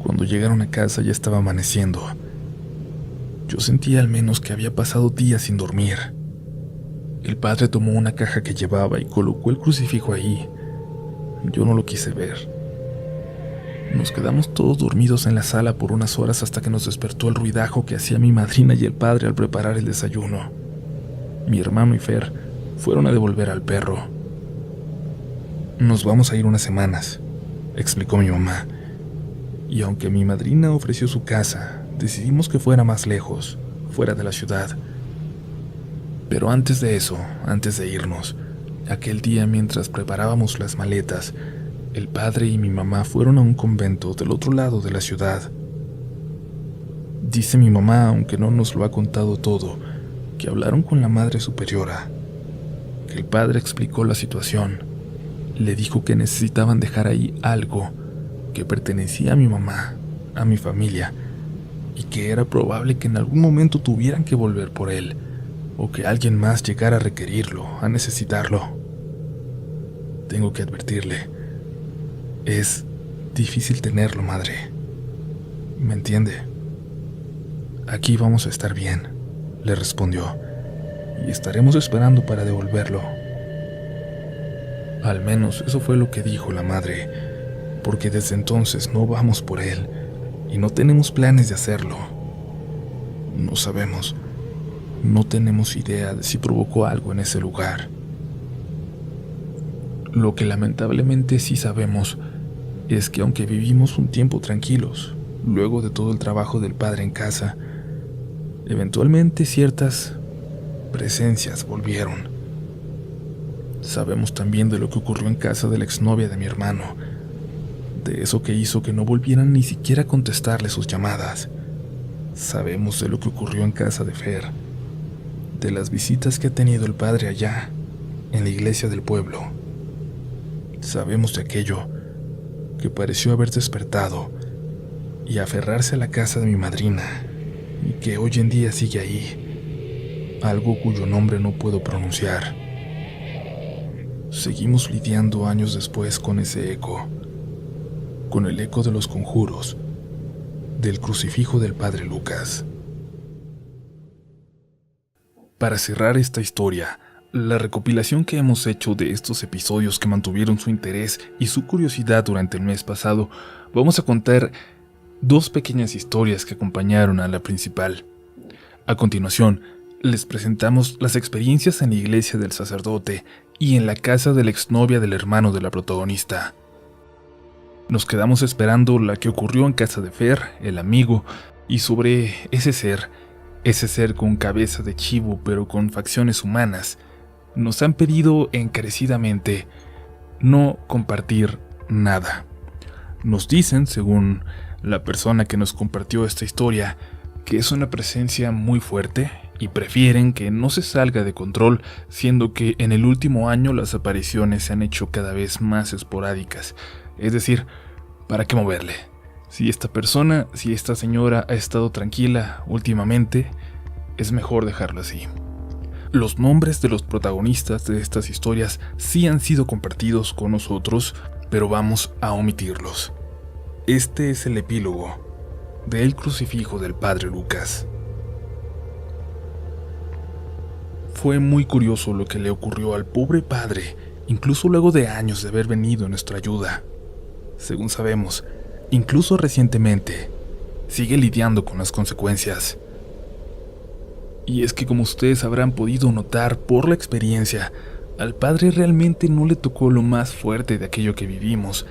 Cuando llegaron a casa ya estaba amaneciendo. Yo sentía al menos que había pasado días sin dormir. El padre tomó una caja que llevaba y colocó el crucifijo ahí. Yo no lo quise ver. Nos quedamos todos dormidos en la sala por unas horas hasta que nos despertó el ruidajo que hacía mi madrina y el padre al preparar el desayuno. Mi hermano y Fer fueron a devolver al perro. Nos vamos a ir unas semanas, explicó mi mamá. Y aunque mi madrina ofreció su casa, decidimos que fuera más lejos, fuera de la ciudad. Pero antes de eso, antes de irnos, aquel día mientras preparábamos las maletas, el padre y mi mamá fueron a un convento del otro lado de la ciudad. Dice mi mamá, aunque no nos lo ha contado todo, que hablaron con la Madre Superiora, que el padre explicó la situación, le dijo que necesitaban dejar ahí algo que pertenecía a mi mamá, a mi familia, y que era probable que en algún momento tuvieran que volver por él, o que alguien más llegara a requerirlo, a necesitarlo. Tengo que advertirle, es difícil tenerlo, madre. ¿Me entiende? Aquí vamos a estar bien, le respondió, y estaremos esperando para devolverlo. Al menos eso fue lo que dijo la madre, porque desde entonces no vamos por él, y no tenemos planes de hacerlo. No sabemos. No tenemos idea de si provocó algo en ese lugar. Lo que lamentablemente sí sabemos es que aunque vivimos un tiempo tranquilos, luego de todo el trabajo del padre en casa, eventualmente ciertas presencias volvieron. Sabemos también de lo que ocurrió en casa de la exnovia de mi hermano, de eso que hizo que no volvieran ni siquiera a contestarle sus llamadas. Sabemos de lo que ocurrió en casa de Fer, de las visitas que ha tenido el padre allá, en la iglesia del pueblo. Sabemos de aquello que pareció haber despertado y aferrarse a la casa de mi madrina, y que hoy en día sigue ahí, algo cuyo nombre no puedo pronunciar. Seguimos lidiando años después con ese eco, con el eco de los conjuros, del crucifijo del padre Lucas. Para cerrar esta historia, la recopilación que hemos hecho de estos episodios que mantuvieron su interés y su curiosidad durante el mes pasado, vamos a contar dos pequeñas historias que acompañaron a la principal. A continuación, les presentamos las experiencias en la iglesia del sacerdote y en la casa de la exnovia del hermano de la protagonista. Nos quedamos esperando la que ocurrió en casa de Fer, el amigo, y sobre ese ser, ese ser con cabeza de chivo pero con facciones humanas, nos han pedido encarecidamente no compartir nada. Nos dicen, según la persona que nos compartió esta historia, que es una presencia muy fuerte y prefieren que no se salga de control, siendo que en el último año las apariciones se han hecho cada vez más esporádicas. Es decir, ¿para qué moverle? Si esta señora ha estado tranquila últimamente, es mejor dejarlo así. Los nombres de los protagonistas de estas historias sí han sido compartidos con nosotros, pero vamos a omitirlos. Este es el epílogo del crucifijo del padre Lucas. Fue muy curioso lo que le ocurrió al pobre padre, incluso luego de años de haber venido en nuestra ayuda. Según sabemos, incluso recientemente, sigue lidiando con las consecuencias. Y es que, como ustedes habrán podido notar por la experiencia, al padre realmente no le tocó lo más fuerte de aquello que vivimos,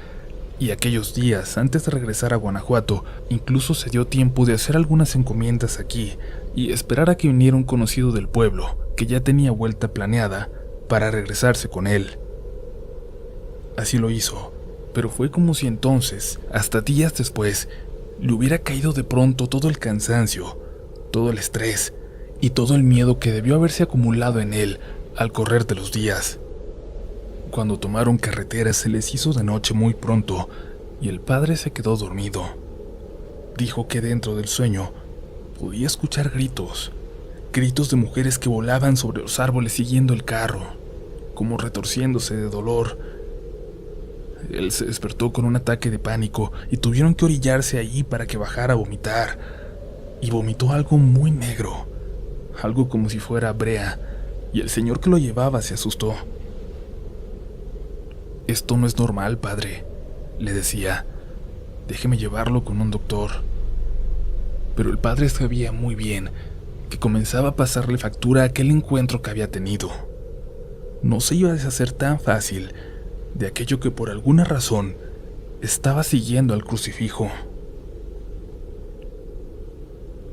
y aquellos días antes de regresar a Guanajuato, incluso se dio tiempo de hacer algunas encomiendas aquí y esperar a que viniera un conocido del pueblo, que ya tenía vuelta planeada, para regresarse con él. Así lo hizo, pero fue como si entonces, hasta días después, le hubiera caído de pronto todo el cansancio, todo el estrés, y todo el miedo que debió haberse acumulado en él al correr de los días. Cuando tomaron carretera se les hizo de noche muy pronto y el padre se quedó dormido. Dijo que dentro del sueño podía escuchar gritos de mujeres que volaban sobre los árboles siguiendo el carro, como retorciéndose de dolor. Él se despertó con un ataque de pánico y tuvieron que orillarse allí para que bajara a vomitar, y vomitó algo muy negro, algo como si fuera brea, y el señor que lo llevaba se asustó. «Esto no es normal, padre», le decía. «Déjeme llevarlo con un doctor». Pero el padre sabía muy bien que comenzaba a pasarle factura a aquel encuentro que había tenido. No se iba a deshacer tan fácil de aquello que por alguna razón estaba siguiendo al crucifijo.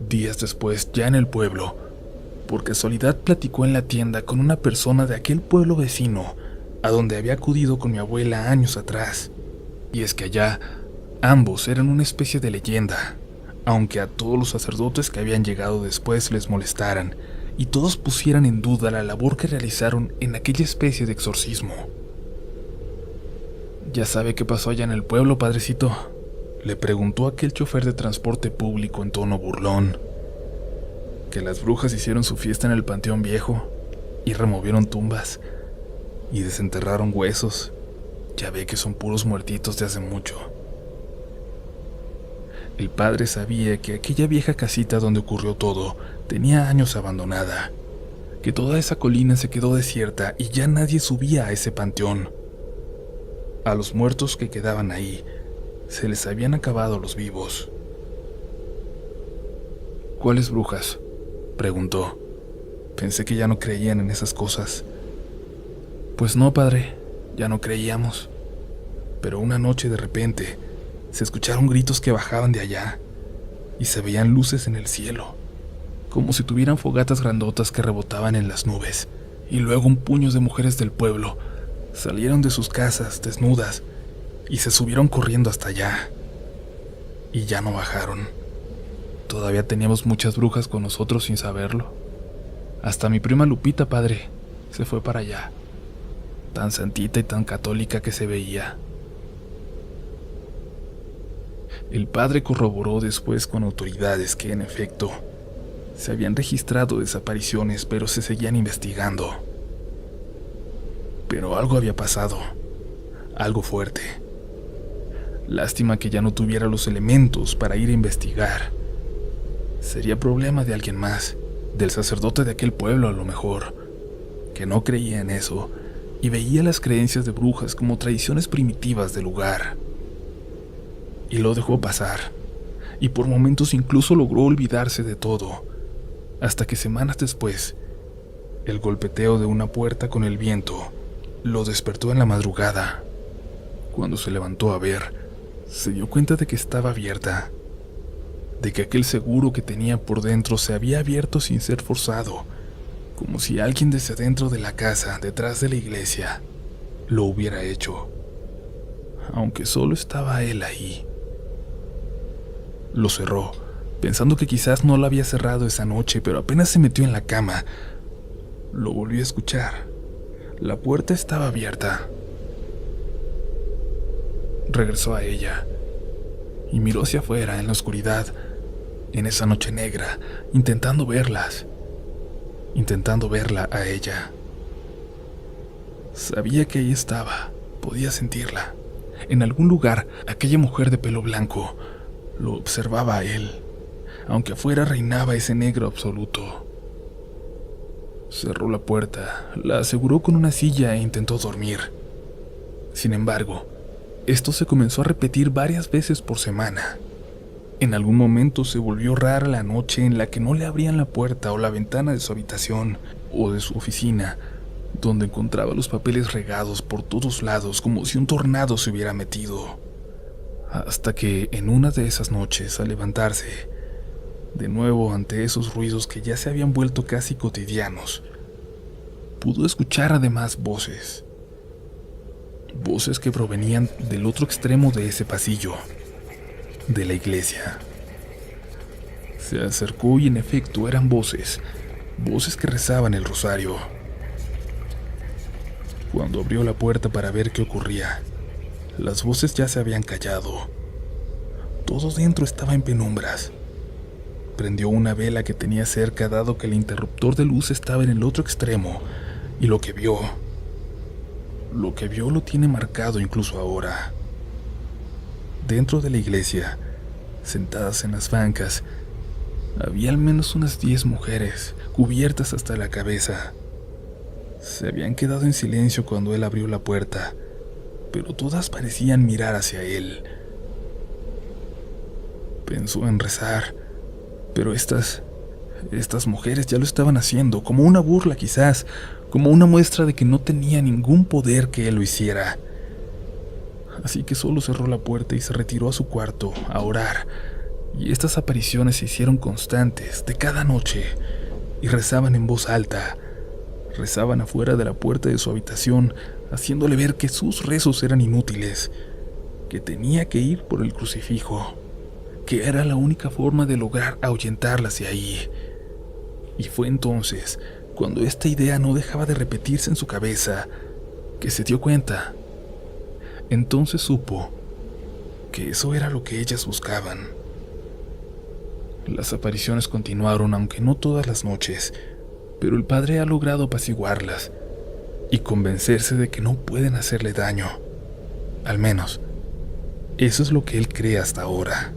Días después, ya en el pueblo, por casualidad platicó en la tienda con una persona de aquel pueblo vecino a donde había acudido con mi abuela años atrás. Y es que allá ambos eran una especie de leyenda, aunque a todos los sacerdotes que habían llegado después les molestaran y todos pusieran en duda la labor que realizaron en aquella especie de exorcismo. «¿Ya sabe qué pasó allá en el pueblo, padrecito?», le preguntó aquel chofer de transporte público en tono burlón. «Que las brujas hicieron su fiesta en el panteón viejo y removieron tumbas y desenterraron huesos. Ya ve que son puros muertitos de hace mucho». El padre sabía que aquella vieja casita donde ocurrió todo tenía años abandonada, que toda esa colina se quedó desierta y ya nadie subía a ese panteón. A los muertos que quedaban ahí se les habían acabado los vivos. «¿Cuáles brujas?», preguntó. «Pensé que ya no creían en esas cosas». «Pues no, padre, ya no creíamos. Pero una noche de repente se escucharon gritos que bajaban de allá y se veían luces en el cielo, como si tuvieran fogatas grandotas que rebotaban en las nubes, y luego un puño de mujeres del pueblo salieron de sus casas desnudas y se subieron corriendo hasta allá. Y ya no bajaron. Todavía teníamos muchas brujas con nosotros sin saberlo. Hasta mi prima Lupita, padre, se fue para allá, tan santita y tan católica que se veía». El padre corroboró después con autoridades que, en efecto, se habían registrado desapariciones, pero se seguían investigando. Pero algo había pasado, algo fuerte. Lástima que ya no tuviera los elementos para ir a investigar. Sería problema de alguien más, del sacerdote de aquel pueblo a lo mejor, que no creía en eso y veía las creencias de brujas como tradiciones primitivas del lugar. Y lo dejó pasar, y por momentos incluso logró olvidarse de todo, hasta que semanas después, el golpeteo de una puerta con el viento lo despertó en la madrugada. Cuando se levantó a ver, se dio cuenta de que estaba abierta. de que aquel seguro que tenía por dentro se había abierto sin ser forzado, como si alguien desde dentro de la casa, detrás de la iglesia, lo hubiera hecho, aunque solo estaba él ahí. Lo cerró, pensando que quizás no lo había cerrado esa noche, pero apenas se metió en la cama, lo volvió a escuchar. La puerta estaba abierta. Regresó a ella y miró hacia afuera en la oscuridad, en esa noche negra, intentando verla a ella. Sabía que ahí estaba, podía sentirla. En algún lugar, aquella mujer de pelo blanco lo observaba a él, aunque afuera reinaba ese negro absoluto. Cerró la puerta, la aseguró con una silla e intentó dormir. Sin embargo, esto se comenzó a repetir varias veces por semana. En algún momento se volvió rara la noche en la que no le abrían la puerta o la ventana de su habitación o de su oficina, donde encontraba los papeles regados por todos lados como si un tornado se hubiera metido. Hasta que en una de esas noches, al levantarse, de nuevo ante esos ruidos que ya se habían vuelto casi cotidianos, pudo escuchar además voces. Voces que provenían del otro extremo de ese pasillo, de la iglesia. Se acercó y en efecto eran voces que rezaban el rosario. Cuando abrió la puerta para ver qué ocurría, las voces ya se habían callado. Todo dentro estaba en penumbras. Prendió una vela que tenía cerca, dado que el interruptor de luz estaba en el otro extremo, y lo que vio lo tiene marcado incluso ahora. Dentro de la iglesia, sentadas en las bancas, había al menos unas 10 mujeres, cubiertas hasta la cabeza. Se habían quedado en silencio cuando él abrió la puerta, pero todas parecían mirar hacia él. Pensó en rezar, pero estas mujeres ya lo estaban haciendo, como una burla quizás, como una muestra de que no tenía ningún poder que él lo hiciera. Así que solo cerró la puerta y se retiró a su cuarto a orar, y estas apariciones se hicieron constantes de cada noche, y rezaban en voz alta, rezaban afuera de la puerta de su habitación, haciéndole ver que sus rezos eran inútiles, que tenía que ir por el crucifijo, que era la única forma de lograr ahuyentarlas de ahí. Y fue entonces, cuando esta idea no dejaba de repetirse en su cabeza, que se dio cuenta. Entonces supo que eso era lo que ellas buscaban. Las apariciones continuaron, aunque no todas las noches, pero el padre ha logrado apaciguarlas y convencerse de que no pueden hacerle daño. Al menos, eso es lo que él cree hasta ahora.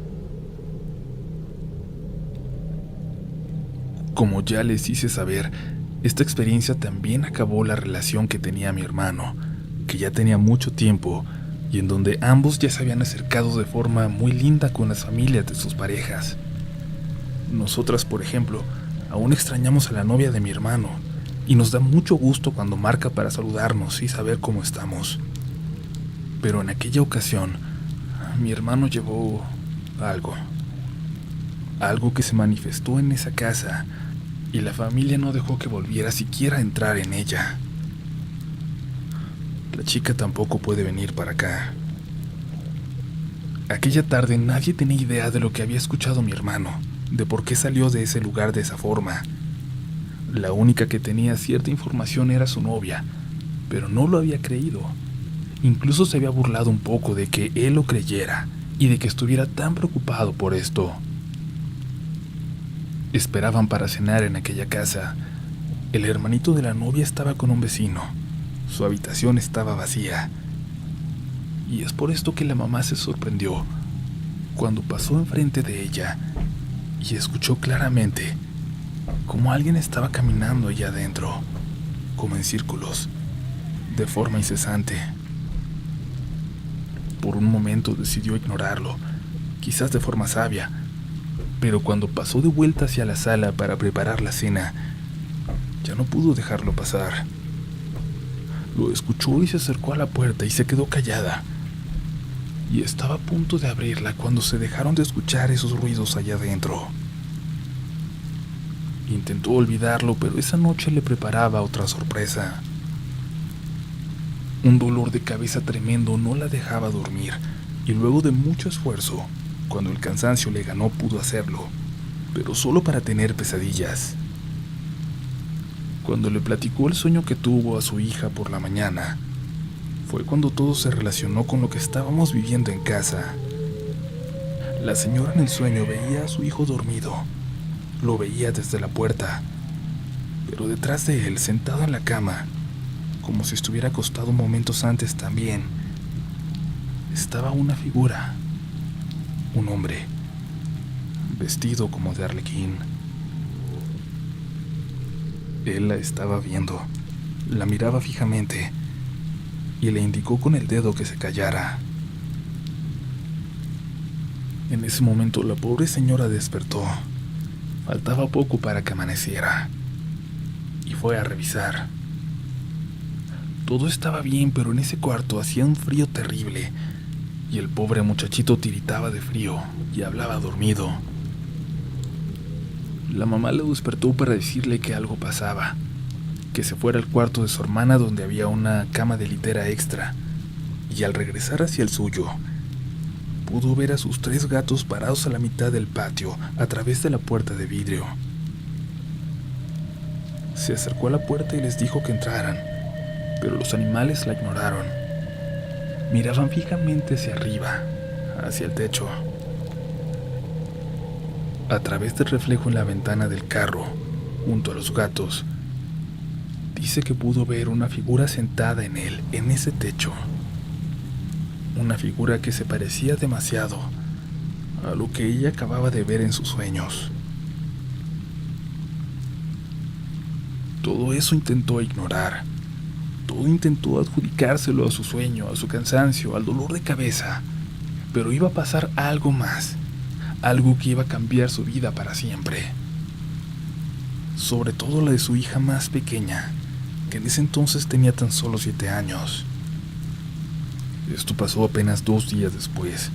Como ya les hice saber, esta experiencia también acabó la relación que tenía mi hermano, que ya tenía mucho tiempo y en donde ambos ya se habían acercado de forma muy linda con las familias de sus parejas. Nosotras, por ejemplo, aún extrañamos a la novia de mi hermano y nos da mucho gusto cuando marca para saludarnos y saber cómo estamos. Pero en aquella ocasión, mi hermano llevó algo que se manifestó en esa casa y la familia no dejó que volviera siquiera a entrar en ella. La chica tampoco puede venir para acá. Aquella tarde nadie tenía idea de lo que había escuchado mi hermano, de por qué salió de ese lugar de esa forma. La única que tenía cierta información era su novia, pero no lo había creído. Incluso se había burlado un poco de que él lo creyera y de que estuviera tan preocupado por esto. Esperaban para cenar en aquella casa. El hermanito de la novia estaba con un vecino. Su habitación estaba vacía. Y es por esto que la mamá se sorprendió cuando pasó enfrente de ella y escuchó claramente cómo alguien estaba caminando allá adentro, como en círculos, de forma incesante. Por un momento decidió ignorarlo, quizás de forma sabia, pero cuando pasó de vuelta hacia la sala para preparar la cena, ya no pudo dejarlo pasar. Lo escuchó y se acercó a la puerta y se quedó callada. y estaba a punto de abrirla cuando se dejaron de escuchar esos ruidos allá adentro. Intentó olvidarlo, pero esa noche le preparaba otra sorpresa. Un dolor de cabeza tremendo no la dejaba dormir, y luego de mucho esfuerzo, cuando el cansancio le ganó, pudo hacerlo, pero solo para tener pesadillas. Cuando le platicó el sueño que tuvo a su hija por la mañana, fue cuando todo se relacionó con lo que estábamos viviendo en casa. La señora en el sueño veía a su hijo dormido. Lo veía desde la puerta, pero detrás de él, sentado en la cama, como si estuviera acostado momentos antes también, estaba una figura, un hombre, vestido como de arlequín. Él la estaba viendo, la miraba fijamente y le indicó con el dedo que se callara. En ese momento la pobre señora despertó. Faltaba poco para que amaneciera y fue a revisar. Todo estaba bien, pero en ese cuarto hacía un frío terrible y el pobre muchachito tiritaba de frío y hablaba dormido. La mamá lo despertó para decirle que algo pasaba, que se fuera al cuarto de su hermana donde había una cama de litera extra, y al regresar hacia el suyo, pudo ver a sus 3 gatos parados a la mitad del patio a través de la puerta de vidrio. Se acercó a la puerta y les dijo que entraran, pero los animales la ignoraron. Miraban fijamente hacia arriba, hacia el techo. A través del reflejo en la ventana del carro, junto a los gatos, dice que pudo ver una figura sentada en él, en ese techo. Una figura que se parecía demasiado a lo que ella acababa de ver en sus sueños. Todo eso intentó ignorar. Todo intentó adjudicárselo a su sueño, a su cansancio, al dolor de cabeza. Pero iba a pasar algo más, algo que iba a cambiar su vida para siempre. Sobre todo la de su hija más pequeña, que en ese entonces tenía tan solo 7 años. Esto pasó apenas 2 días después.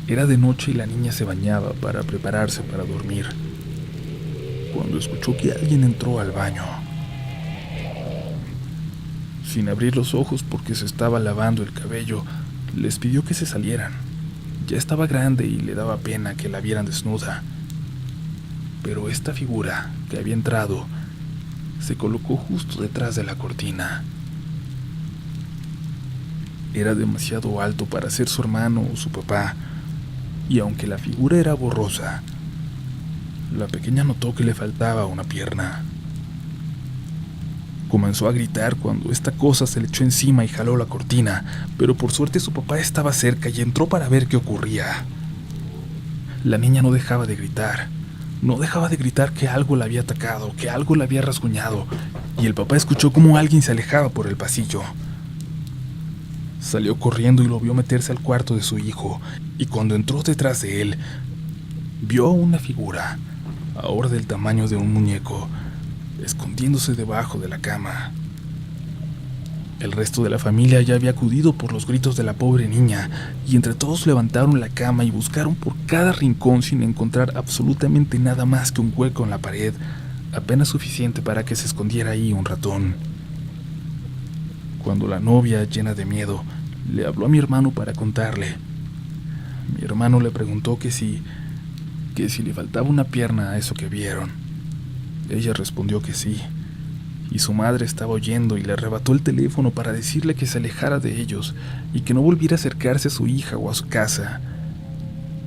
Era de noche y la niña se bañaba para prepararse para dormir, cuando escuchó que alguien entró al baño. Sin abrir los ojos porque se estaba lavando el cabello, les pidió que se salieran. Ya estaba grande y le daba pena que la vieran desnuda. Pero esta figura que había entrado se colocó justo detrás de la cortina. Era demasiado alto para ser su hermano o su papá, y aunque la figura era borrosa, la pequeña notó que le faltaba una pierna. Comenzó a gritar cuando esta cosa se le echó encima y jaló la cortina, pero por suerte su papá estaba cerca y entró para ver qué ocurría. La niña no dejaba de gritar. No dejaba de gritar que algo la había atacado, que algo la había rasguñado, y el papá escuchó cómo alguien se alejaba por el pasillo. Salió corriendo y lo vio meterse al cuarto de su hijo, y cuando entró detrás de él, vio a una figura, ahora del tamaño de un muñeco, escondiéndose debajo de la cama. El resto de la familia ya había acudido por los gritos de la pobre niña, y entre todos levantaron la cama y buscaron por cada rincón sin encontrar absolutamente nada más que un hueco en la pared, apenas suficiente para que se escondiera ahí un ratón. Cuando la novia, llena de miedo, le habló a mi hermano para contarle, mi hermano le preguntó que si le faltaba una pierna a eso que vieron. Ella respondió que sí, y su madre estaba oyendo y le arrebató el teléfono para decirle que se alejara de ellos y que no volviera a acercarse a su hija o a su casa.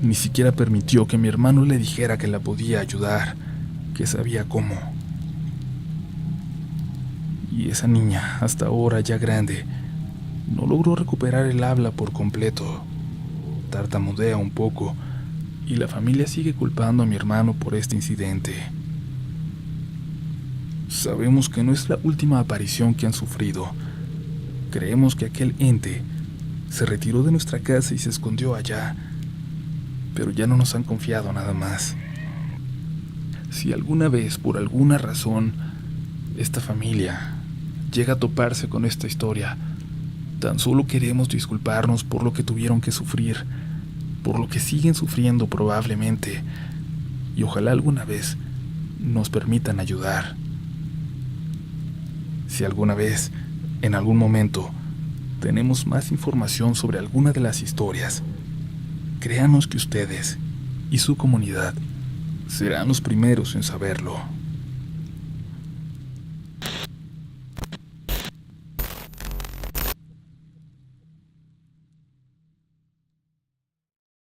Ni siquiera permitió que mi hermano le dijera que la podía ayudar, que sabía cómo. Y esa niña, hasta ahora ya grande, no logró recuperar el habla por completo. Tartamudea un poco, y la familia sigue culpando a mi hermano por este incidente. Sabemos que no es la última aparición que han sufrido. Creemos que aquel ente se retiró de nuestra casa y se escondió allá, pero ya no nos han confiado nada más. Si alguna vez, por alguna razón, esta familia llega a toparse con esta historia, Tan solo queremos disculparnos por lo que tuvieron que sufrir, por lo que siguen sufriendo probablemente, y ojalá alguna vez nos permitan ayudar. Si alguna vez, en algún momento, tenemos más información sobre alguna de las historias, créanos que ustedes y su comunidad serán los primeros en saberlo.